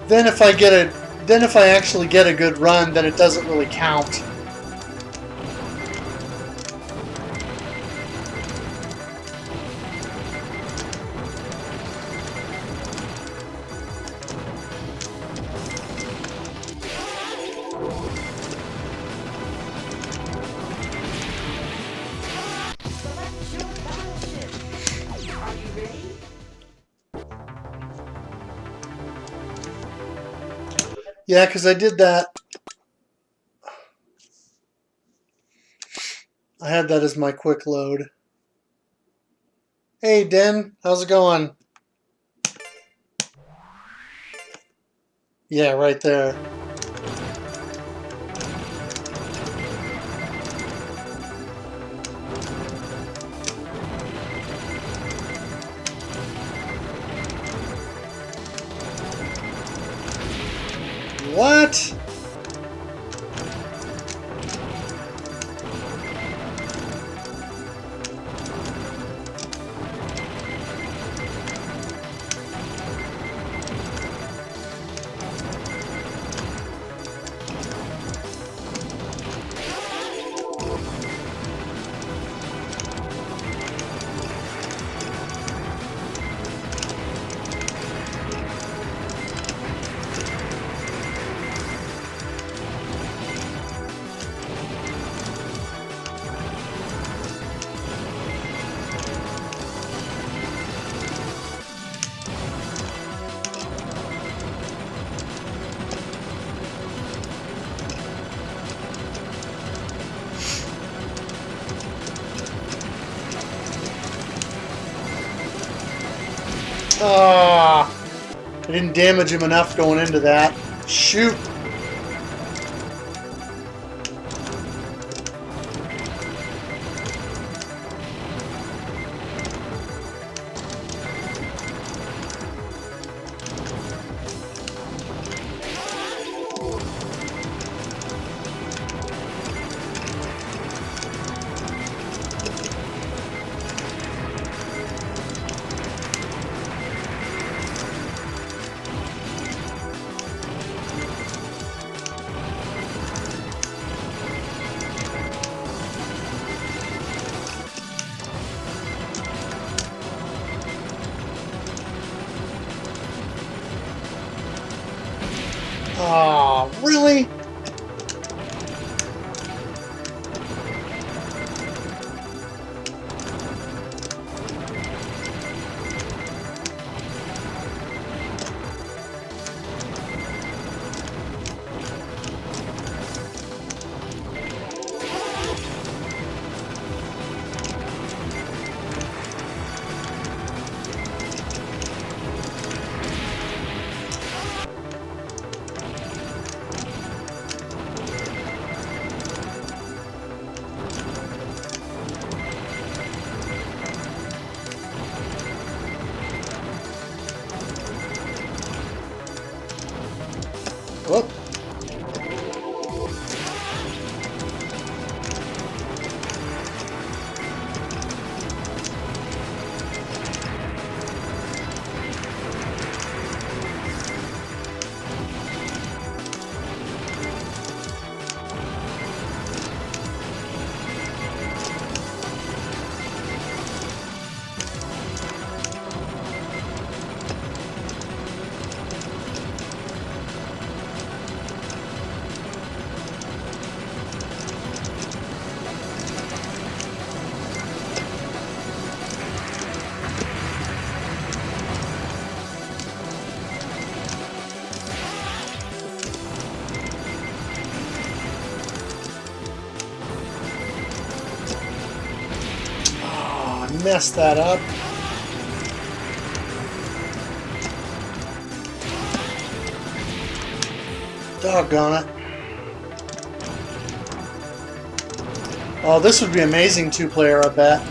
then if I actually get a good run, then it doesn't really count. Yeah, because I did that. I had that as my quick load. Hey, Den, how's it going? Yeah, right there. What? Ah, I didn't damage him enough going into that. Shoot. messed that up. Doggone it. Oh, this would be amazing two-player, I bet.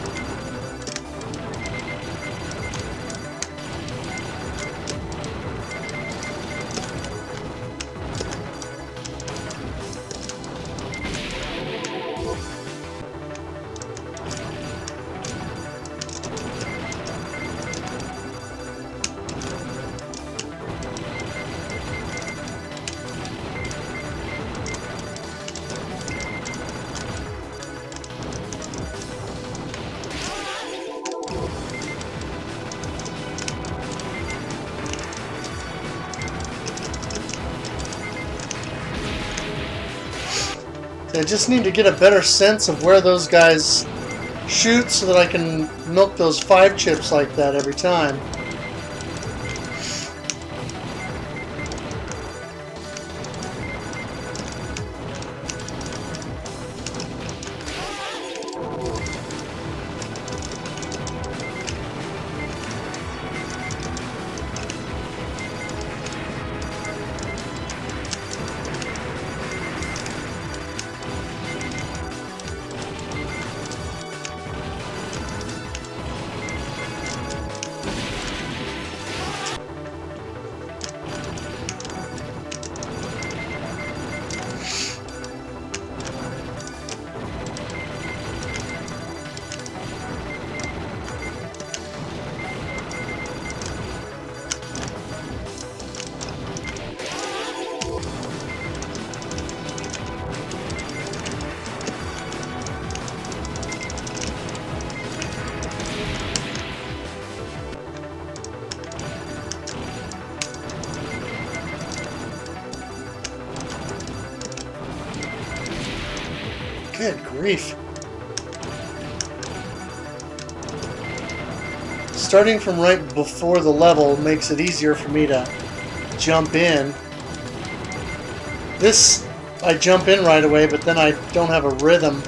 I just need to get a better sense of where those guys shoot so that I can milk those 5 chips like that every time. Good grief. Starting from right before the level makes it easier for me to jump in. This, I jump in right away, but then I don't have a rhythm.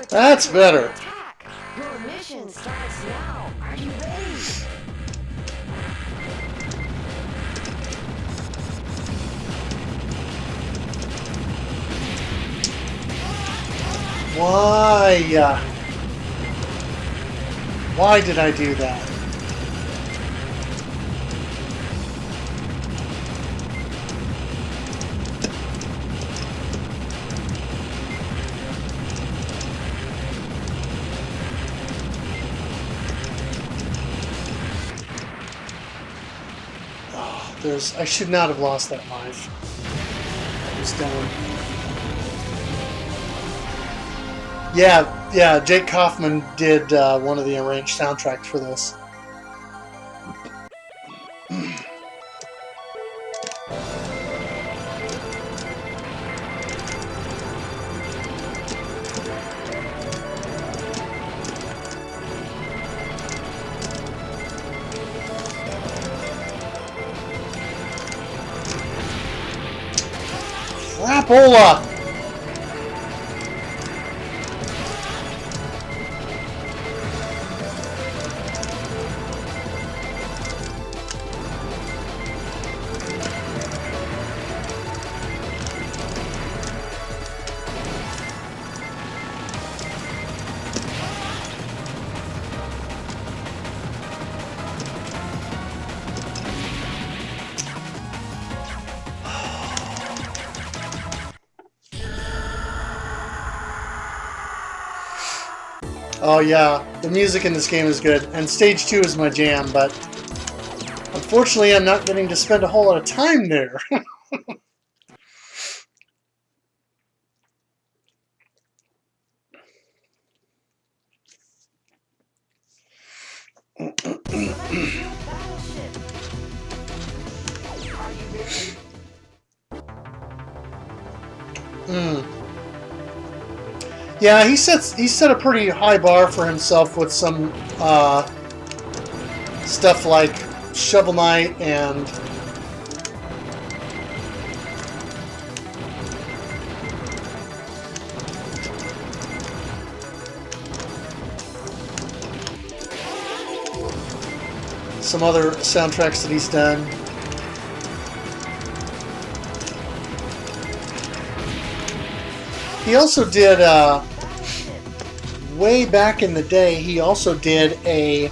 That's better. Your mission starts now. Are you ready? Why? Why did I do that? I should not have lost that life. I was down. Yeah, Jake Kaufman did one of the arranged soundtracks for this. crapola! Oh yeah, the music in this game is good, and Stage 2 is my jam, but unfortunately I'm not getting to spend a whole lot of time there. Yeah, he set a pretty high bar for himself with some stuff like Shovel Knight and some other soundtracks that he's done. He also did, way back in the day, he also did a,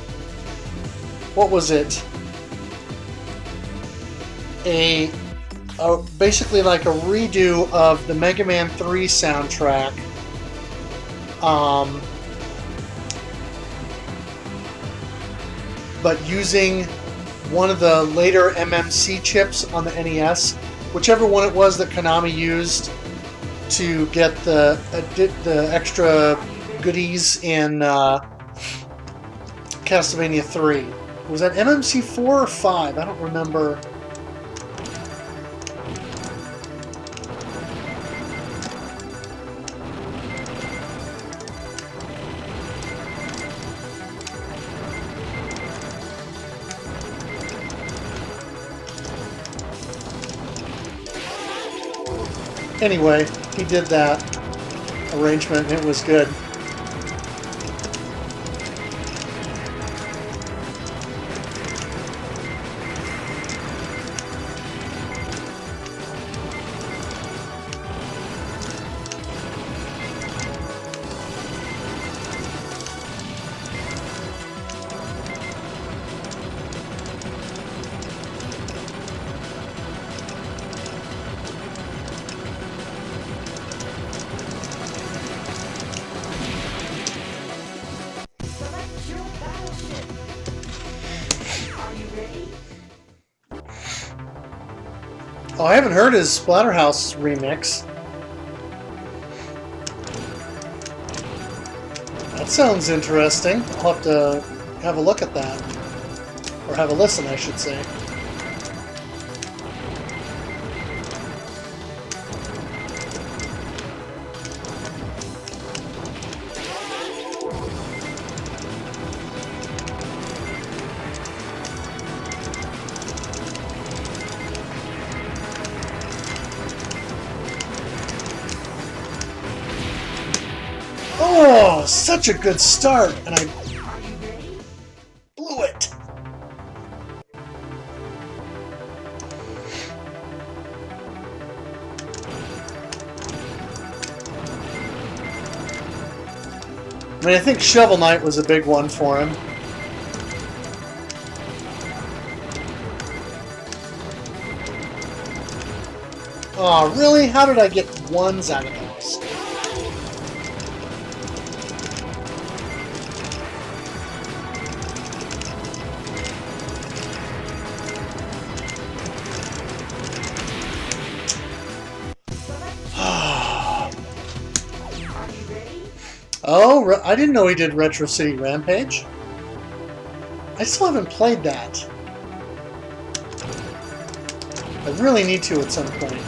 what was it? Basically like a redo of the Mega Man 3 soundtrack. But using one of the later MMC chips on the NES, whichever one it was that Konami used to get the extra goodies in Castlevania 3. Was that MMC 4 or 5? I don't remember. Anyway, he did that arrangement and it was good. Oh, I haven't heard his Splatterhouse remix. That sounds interesting. I'll have to have a look at that. Or have a listen, I should say. Oh, such a good start, and I blew it. I mean, I think Shovel Knight was a big one for him. Oh, really? How did I get ones out of those? Oh, I didn't know he did Retro City Rampage. I still haven't played that. I really need to at some point.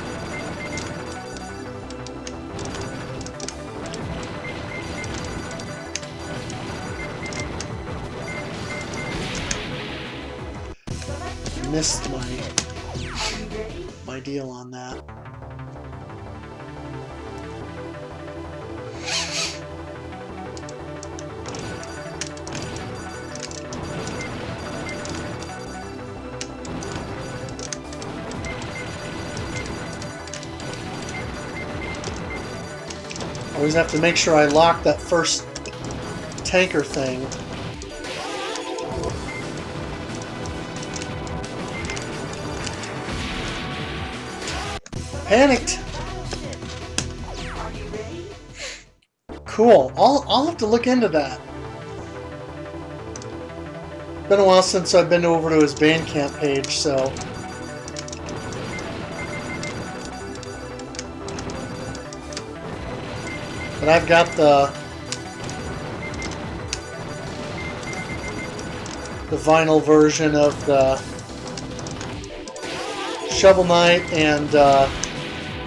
I missed my deal on that. Always have to make sure I lock that first tanker thing. Panicked! Cool. I'll have to look into that. Been a while since I've been over to his Bandcamp page, so... But I've got the vinyl version of the Shovel Knight and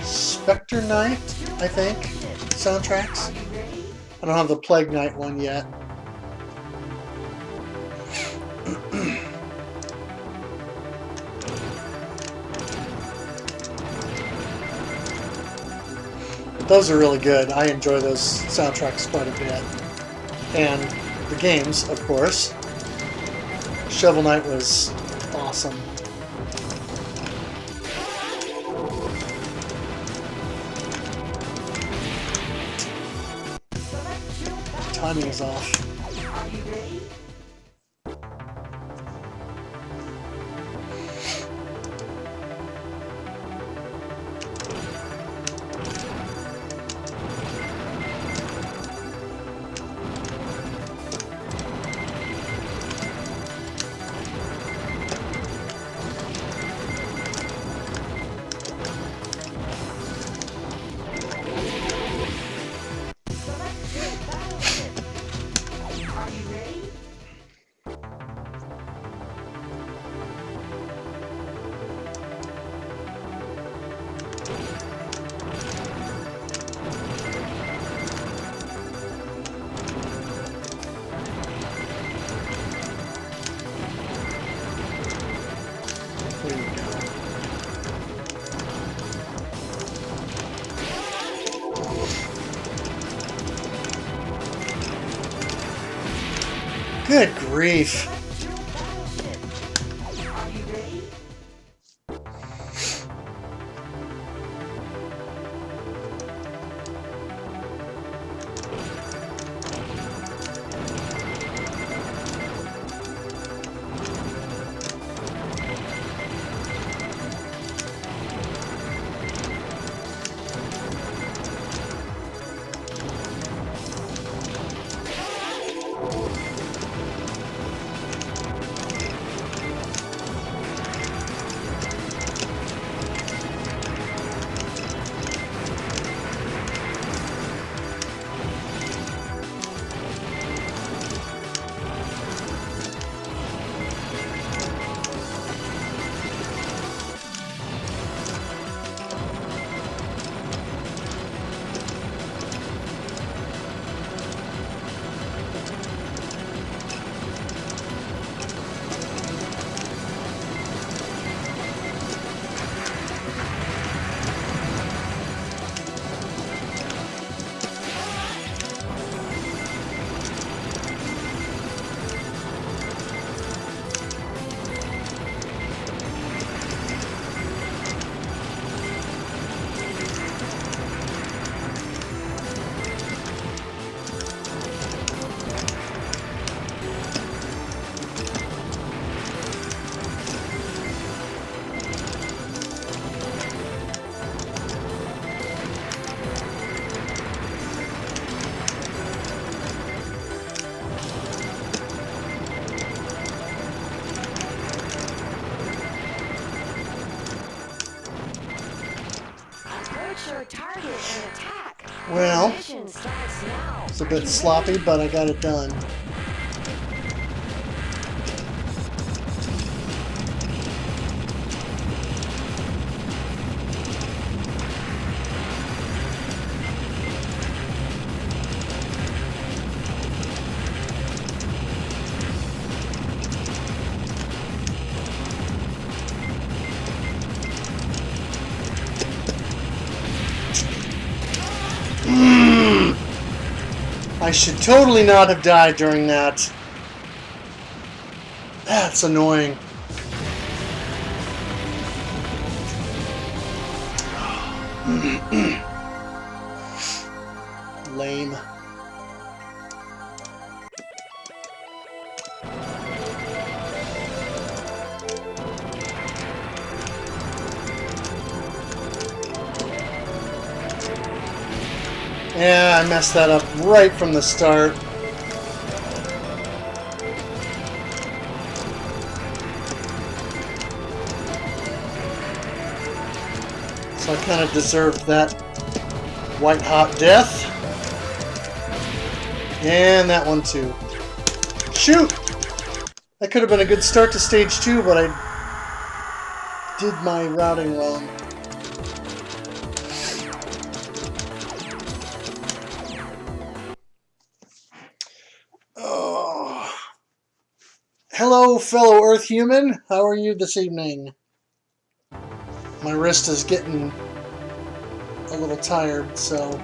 Spectre Knight, I think, soundtracks. I don't have the Plague Knight one yet. But those are really good. I enjoy those soundtracks quite a bit. And the games, of course. Shovel Knight was awesome. Timing is off. Good grief. Well, it's a bit sloppy, but I got it done. I should totally not have died during that. That's annoying. lame. Yeah, I messed that up right from the start. So I kind of deserved that white hot death. And that one too. Shoot! That could have been a good start to stage 2, but I did my routing wrong. Oh. Hello, fellow Earth human. How are you this evening? My wrist is getting a little tired, so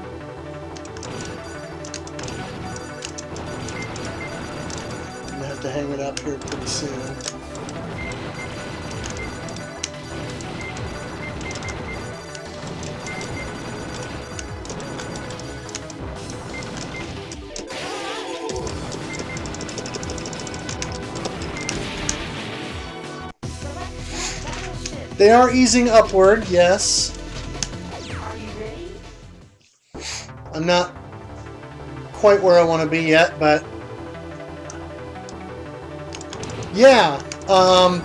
I'm gonna have to hang it up here pretty soon. They are easing upward, yes. Are you ready? I'm not quite where I want to be yet, but yeah. I'm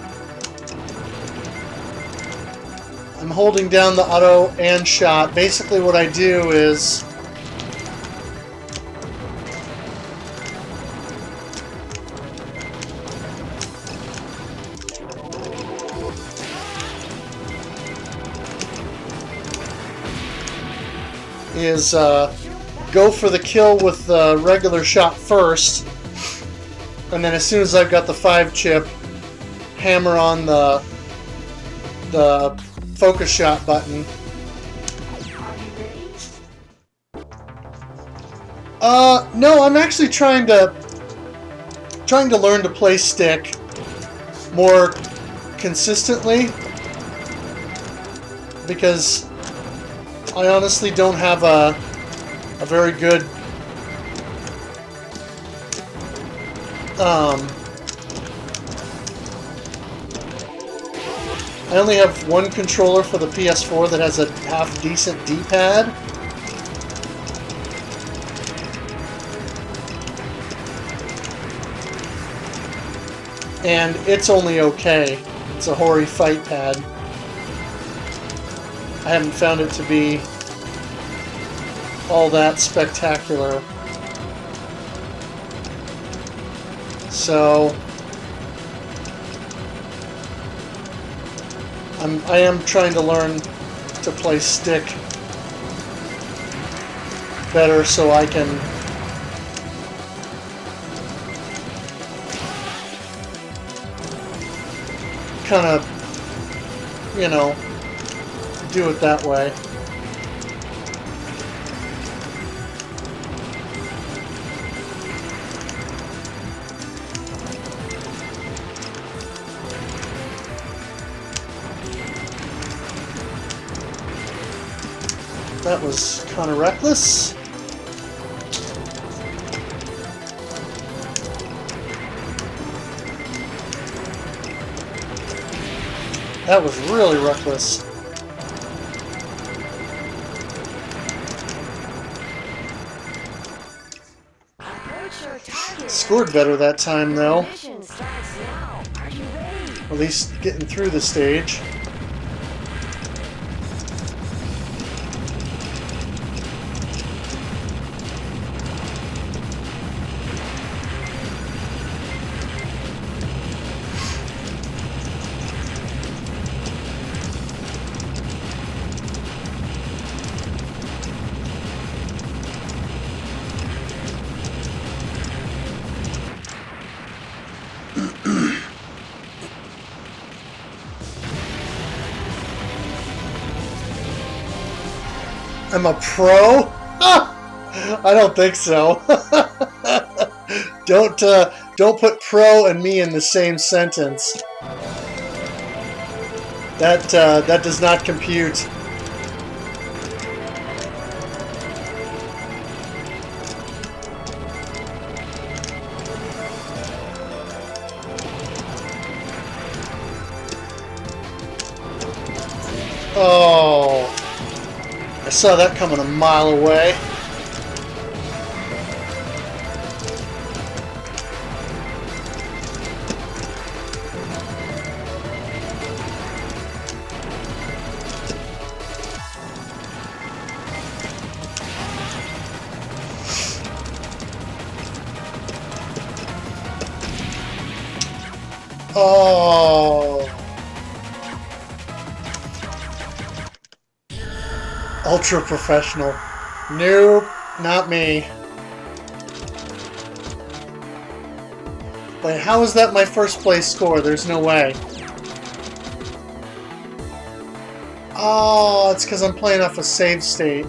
holding down the auto and shot. Basically what I do is go for the kill with the regular shot first, and then as soon as I've got the 5-chip, hammer on the focus shot button. No, I'm actually trying to learn to play stick more consistently, because I honestly don't have a very good I only have one controller for the PS4 that has a half-decent D-pad. And it's only okay. It's a Hori fight pad. I haven't found it to be all that spectacular. So I am trying to learn to play stick better so I can kind of, you know, do it that way. That was kind of reckless. That was really reckless. Scored better that time, though. Mission starts now. Are you ready? At least getting through the stage. I'm a pro? I don't think so. Don't put pro and me in the same sentence. That does not compute. Oh, I saw that coming a mile away. Oh. Ultra professional. Nope, not me. Wait, how is that my first place score? There's no way. Oh, it's because I'm playing off a save state.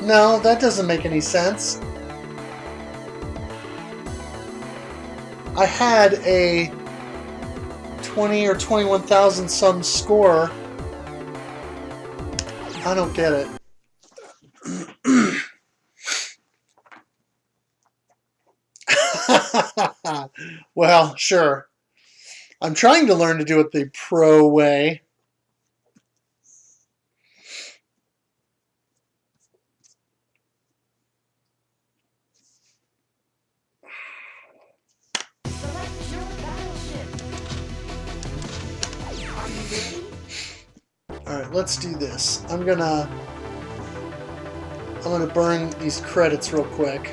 No, that doesn't make any sense. I had a 20 or 21,000 some score. I don't get it. Well, sure. I'm trying to learn to do it the pro way. Alright, let's do this. I'm gonna burn these credits real quick.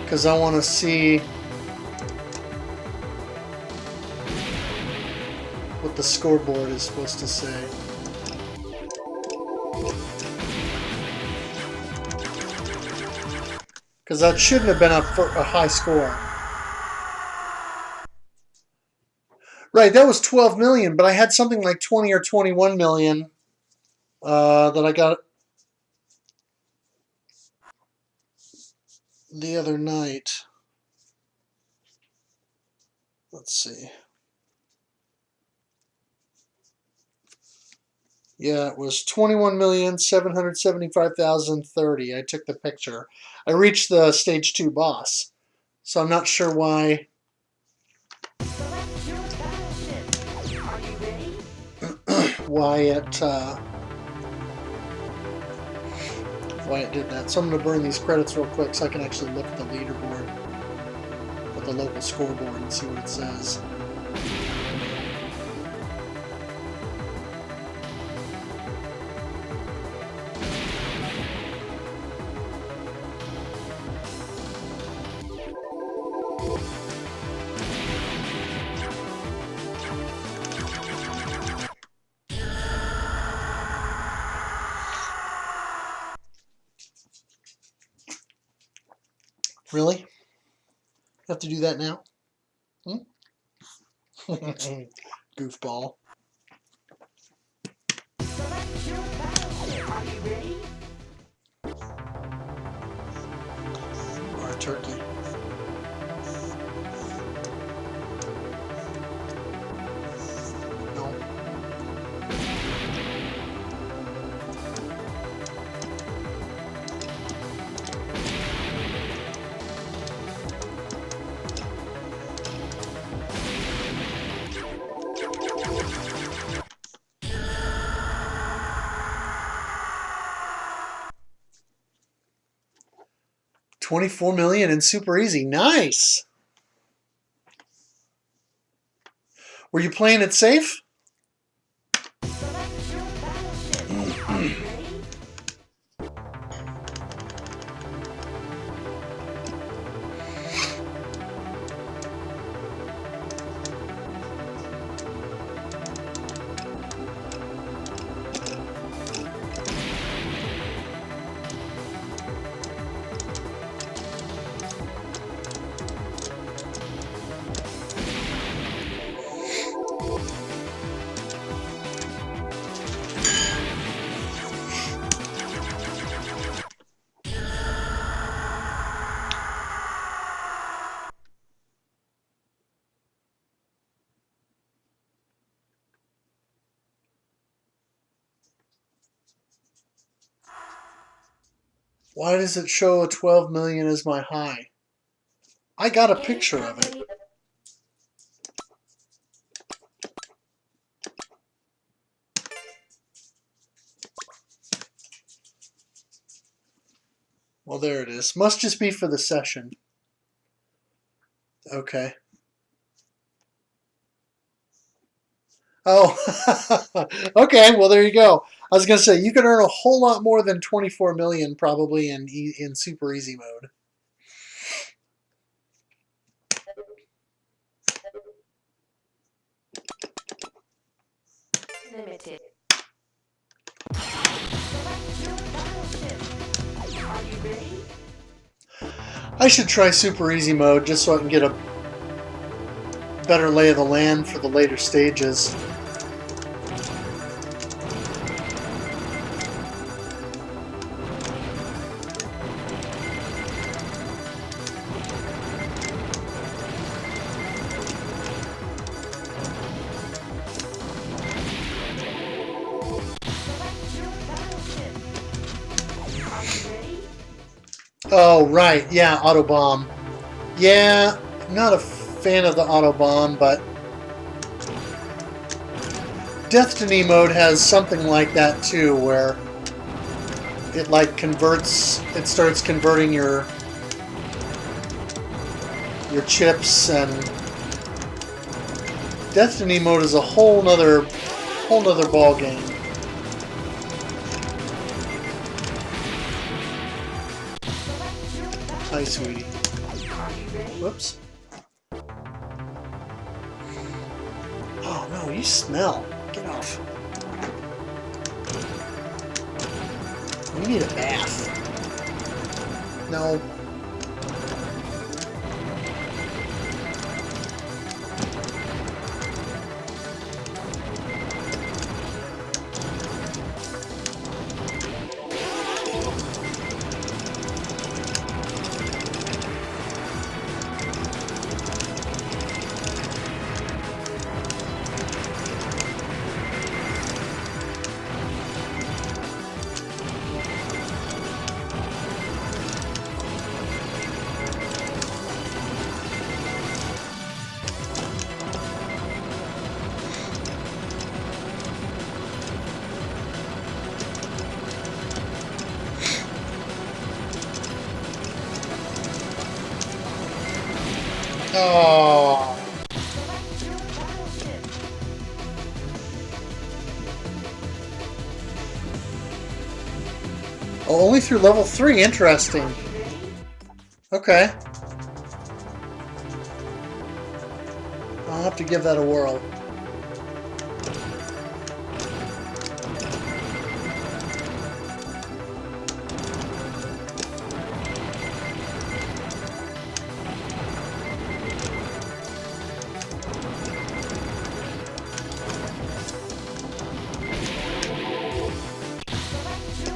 Because I want to see what the scoreboard is supposed to say. Because that shouldn't have been a high score. Right, that was 12 million, but I had something like 20 or 21 million that I got the other night. Let's see. Yeah, it was 21,775,030. I took the picture. I reached the stage 2 boss. So I'm not sure why. why it did that. So I'm going to burn these credits real quick so I can actually look at the leaderboard with the local scoreboard and see what it says. Really? Have to do that now? Goofball. Or a turkey. No. $24 million and super easy. Nice. Were you playing it safe? Why does it show a 12 million as my high? I got a picture of it. Well, there it is. Must just be for the session. Okay. Oh, okay. Well, there you go. I was gonna say you can earn a whole lot more than 24 million probably in super easy mode. Limited. Are you ready? I should try super easy mode just so I can get a better lay of the land for the later stages. Oh, right. Yeah, auto bomb. Yeah, I'm not a fan of the auto bomb, but Destiny mode has something like that too, where it like converts, it starts converting your chips, and Destiny mode is a whole nother ball game. Hi, sweetie. Whoops. Oh no, you smell. Get off. You need a bath. No. Oh. Oh, only through level 3. Interesting. Okay. I'll have to give that a whirl.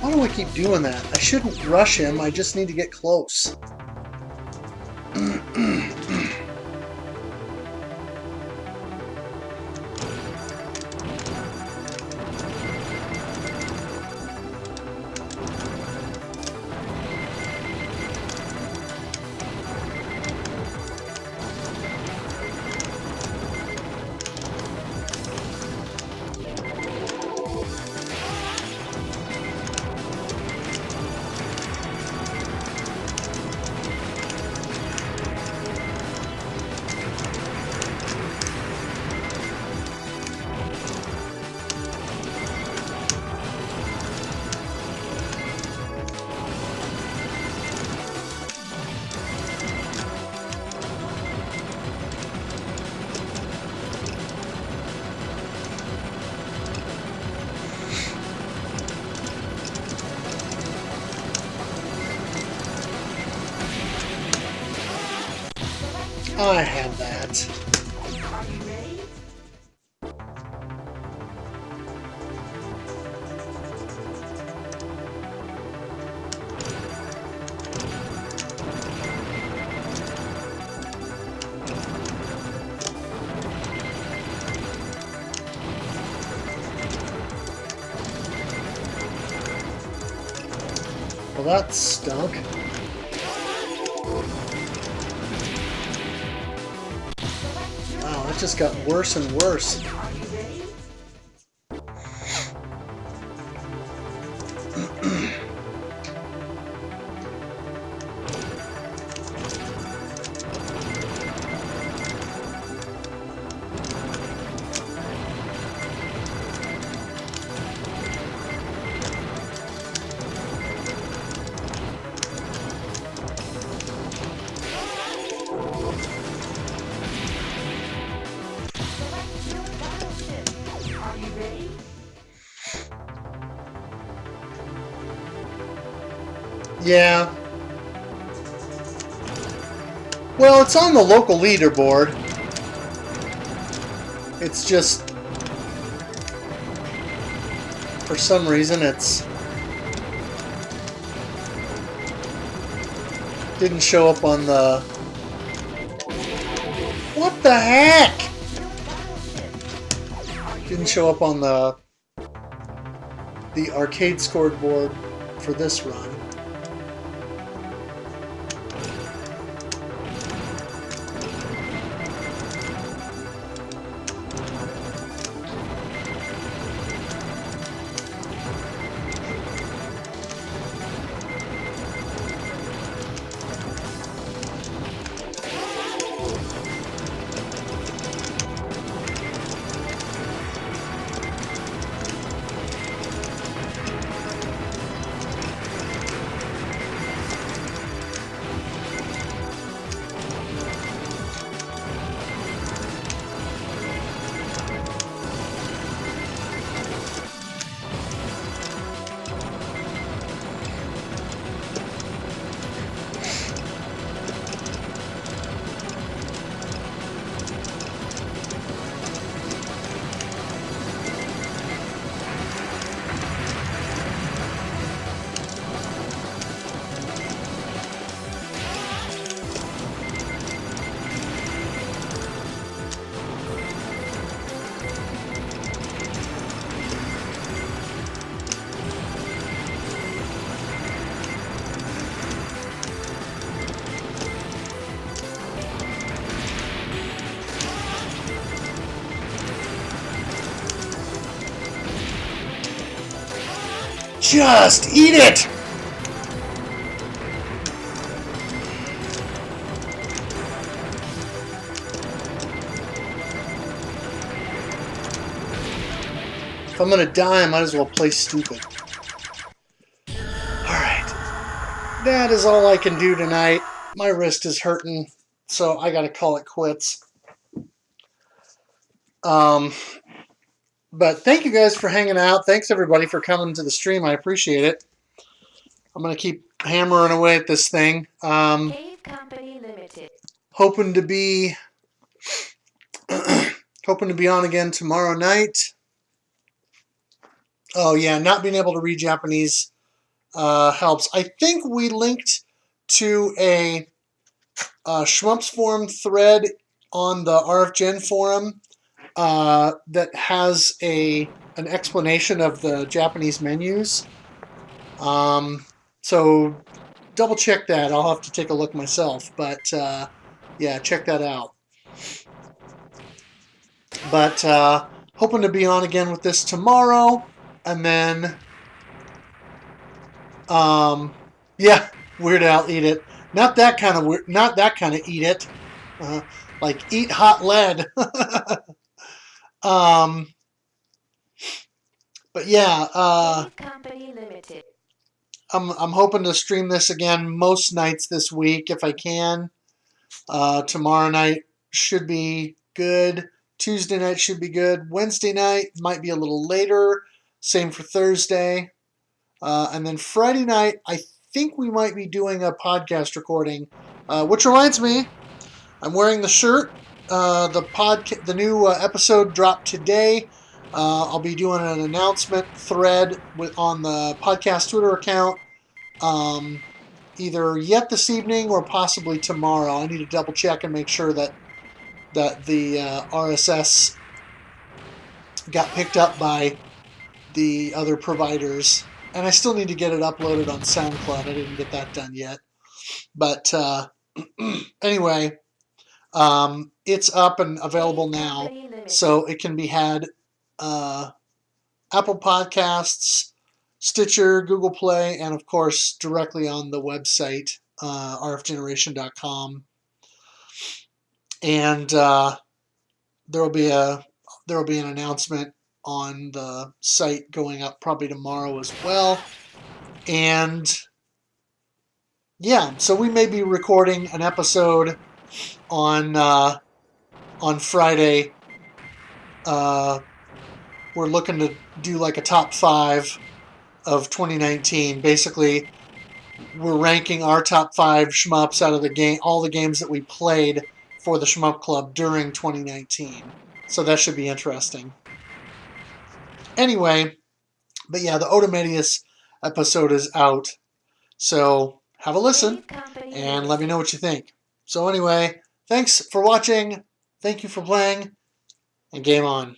Why do I keep doing that? I shouldn't rush him, I just need to get close. I had that. Are you ready? Well, Well, that stunk. Wow, it just got worse and worse. Yeah. Well, it's on the local leaderboard. It's just, for some reason, it's didn't show up on the... What the heck? Didn't show up on the arcade scoreboard for this run. Just eat it! If I'm gonna die, I might as well play stupid. Alright. That is all I can do tonight. My wrist is hurting, so I gotta call it quits. But thank you guys for hanging out. Thanks everybody for coming to the stream. I appreciate it. I'm gonna keep hammering away at this thing. Cave Company Limited. Hoping to be on again tomorrow night. Oh yeah, not being able to read Japanese helps. I think we linked to a Schmumps forum thread on the RFGen forum that has an explanation of the Japanese menus. So double check that. I'll have to take a look myself, but yeah, check that out. But hoping to be on again with this tomorrow, and then yeah, Weird Al, eat it. Not that kind of weird. Not that kind of eat it. Like eat hot lead. But yeah, Company Limited. I'm hoping to stream this again most nights this week if I can. Tomorrow night should be good. Tuesday night should be good. Wednesday night might be a little later. Same for Thursday. And then Friday night, I think we might be doing a podcast recording. Which reminds me, I'm wearing the shirt. The new episode dropped today. I'll be doing an announcement thread on the podcast Twitter account, either yet this evening or possibly tomorrow. I need to double check and make sure that the RSS got picked up by the other providers. and I still need to get it uploaded on SoundCloud. I didn't get that done yet. But anyway, it's up and available now, so it can be had Apple Podcasts, Stitcher, Google Play, and of course directly on the website, rfgeneration.com. And there will be an announcement on the site going up probably tomorrow as well. And yeah, so we may be recording an episode on Friday. We're looking to do like a top 5 of 2019. Basically, we're ranking our top 5 shmups out of the game, all the games that we played for the Shmup Club during 2019. So that should be interesting. Anyway, but yeah, the Odomedius episode is out. So have a listen and let me know what you think. So anyway, thanks for watching. Thank you for playing, and game on.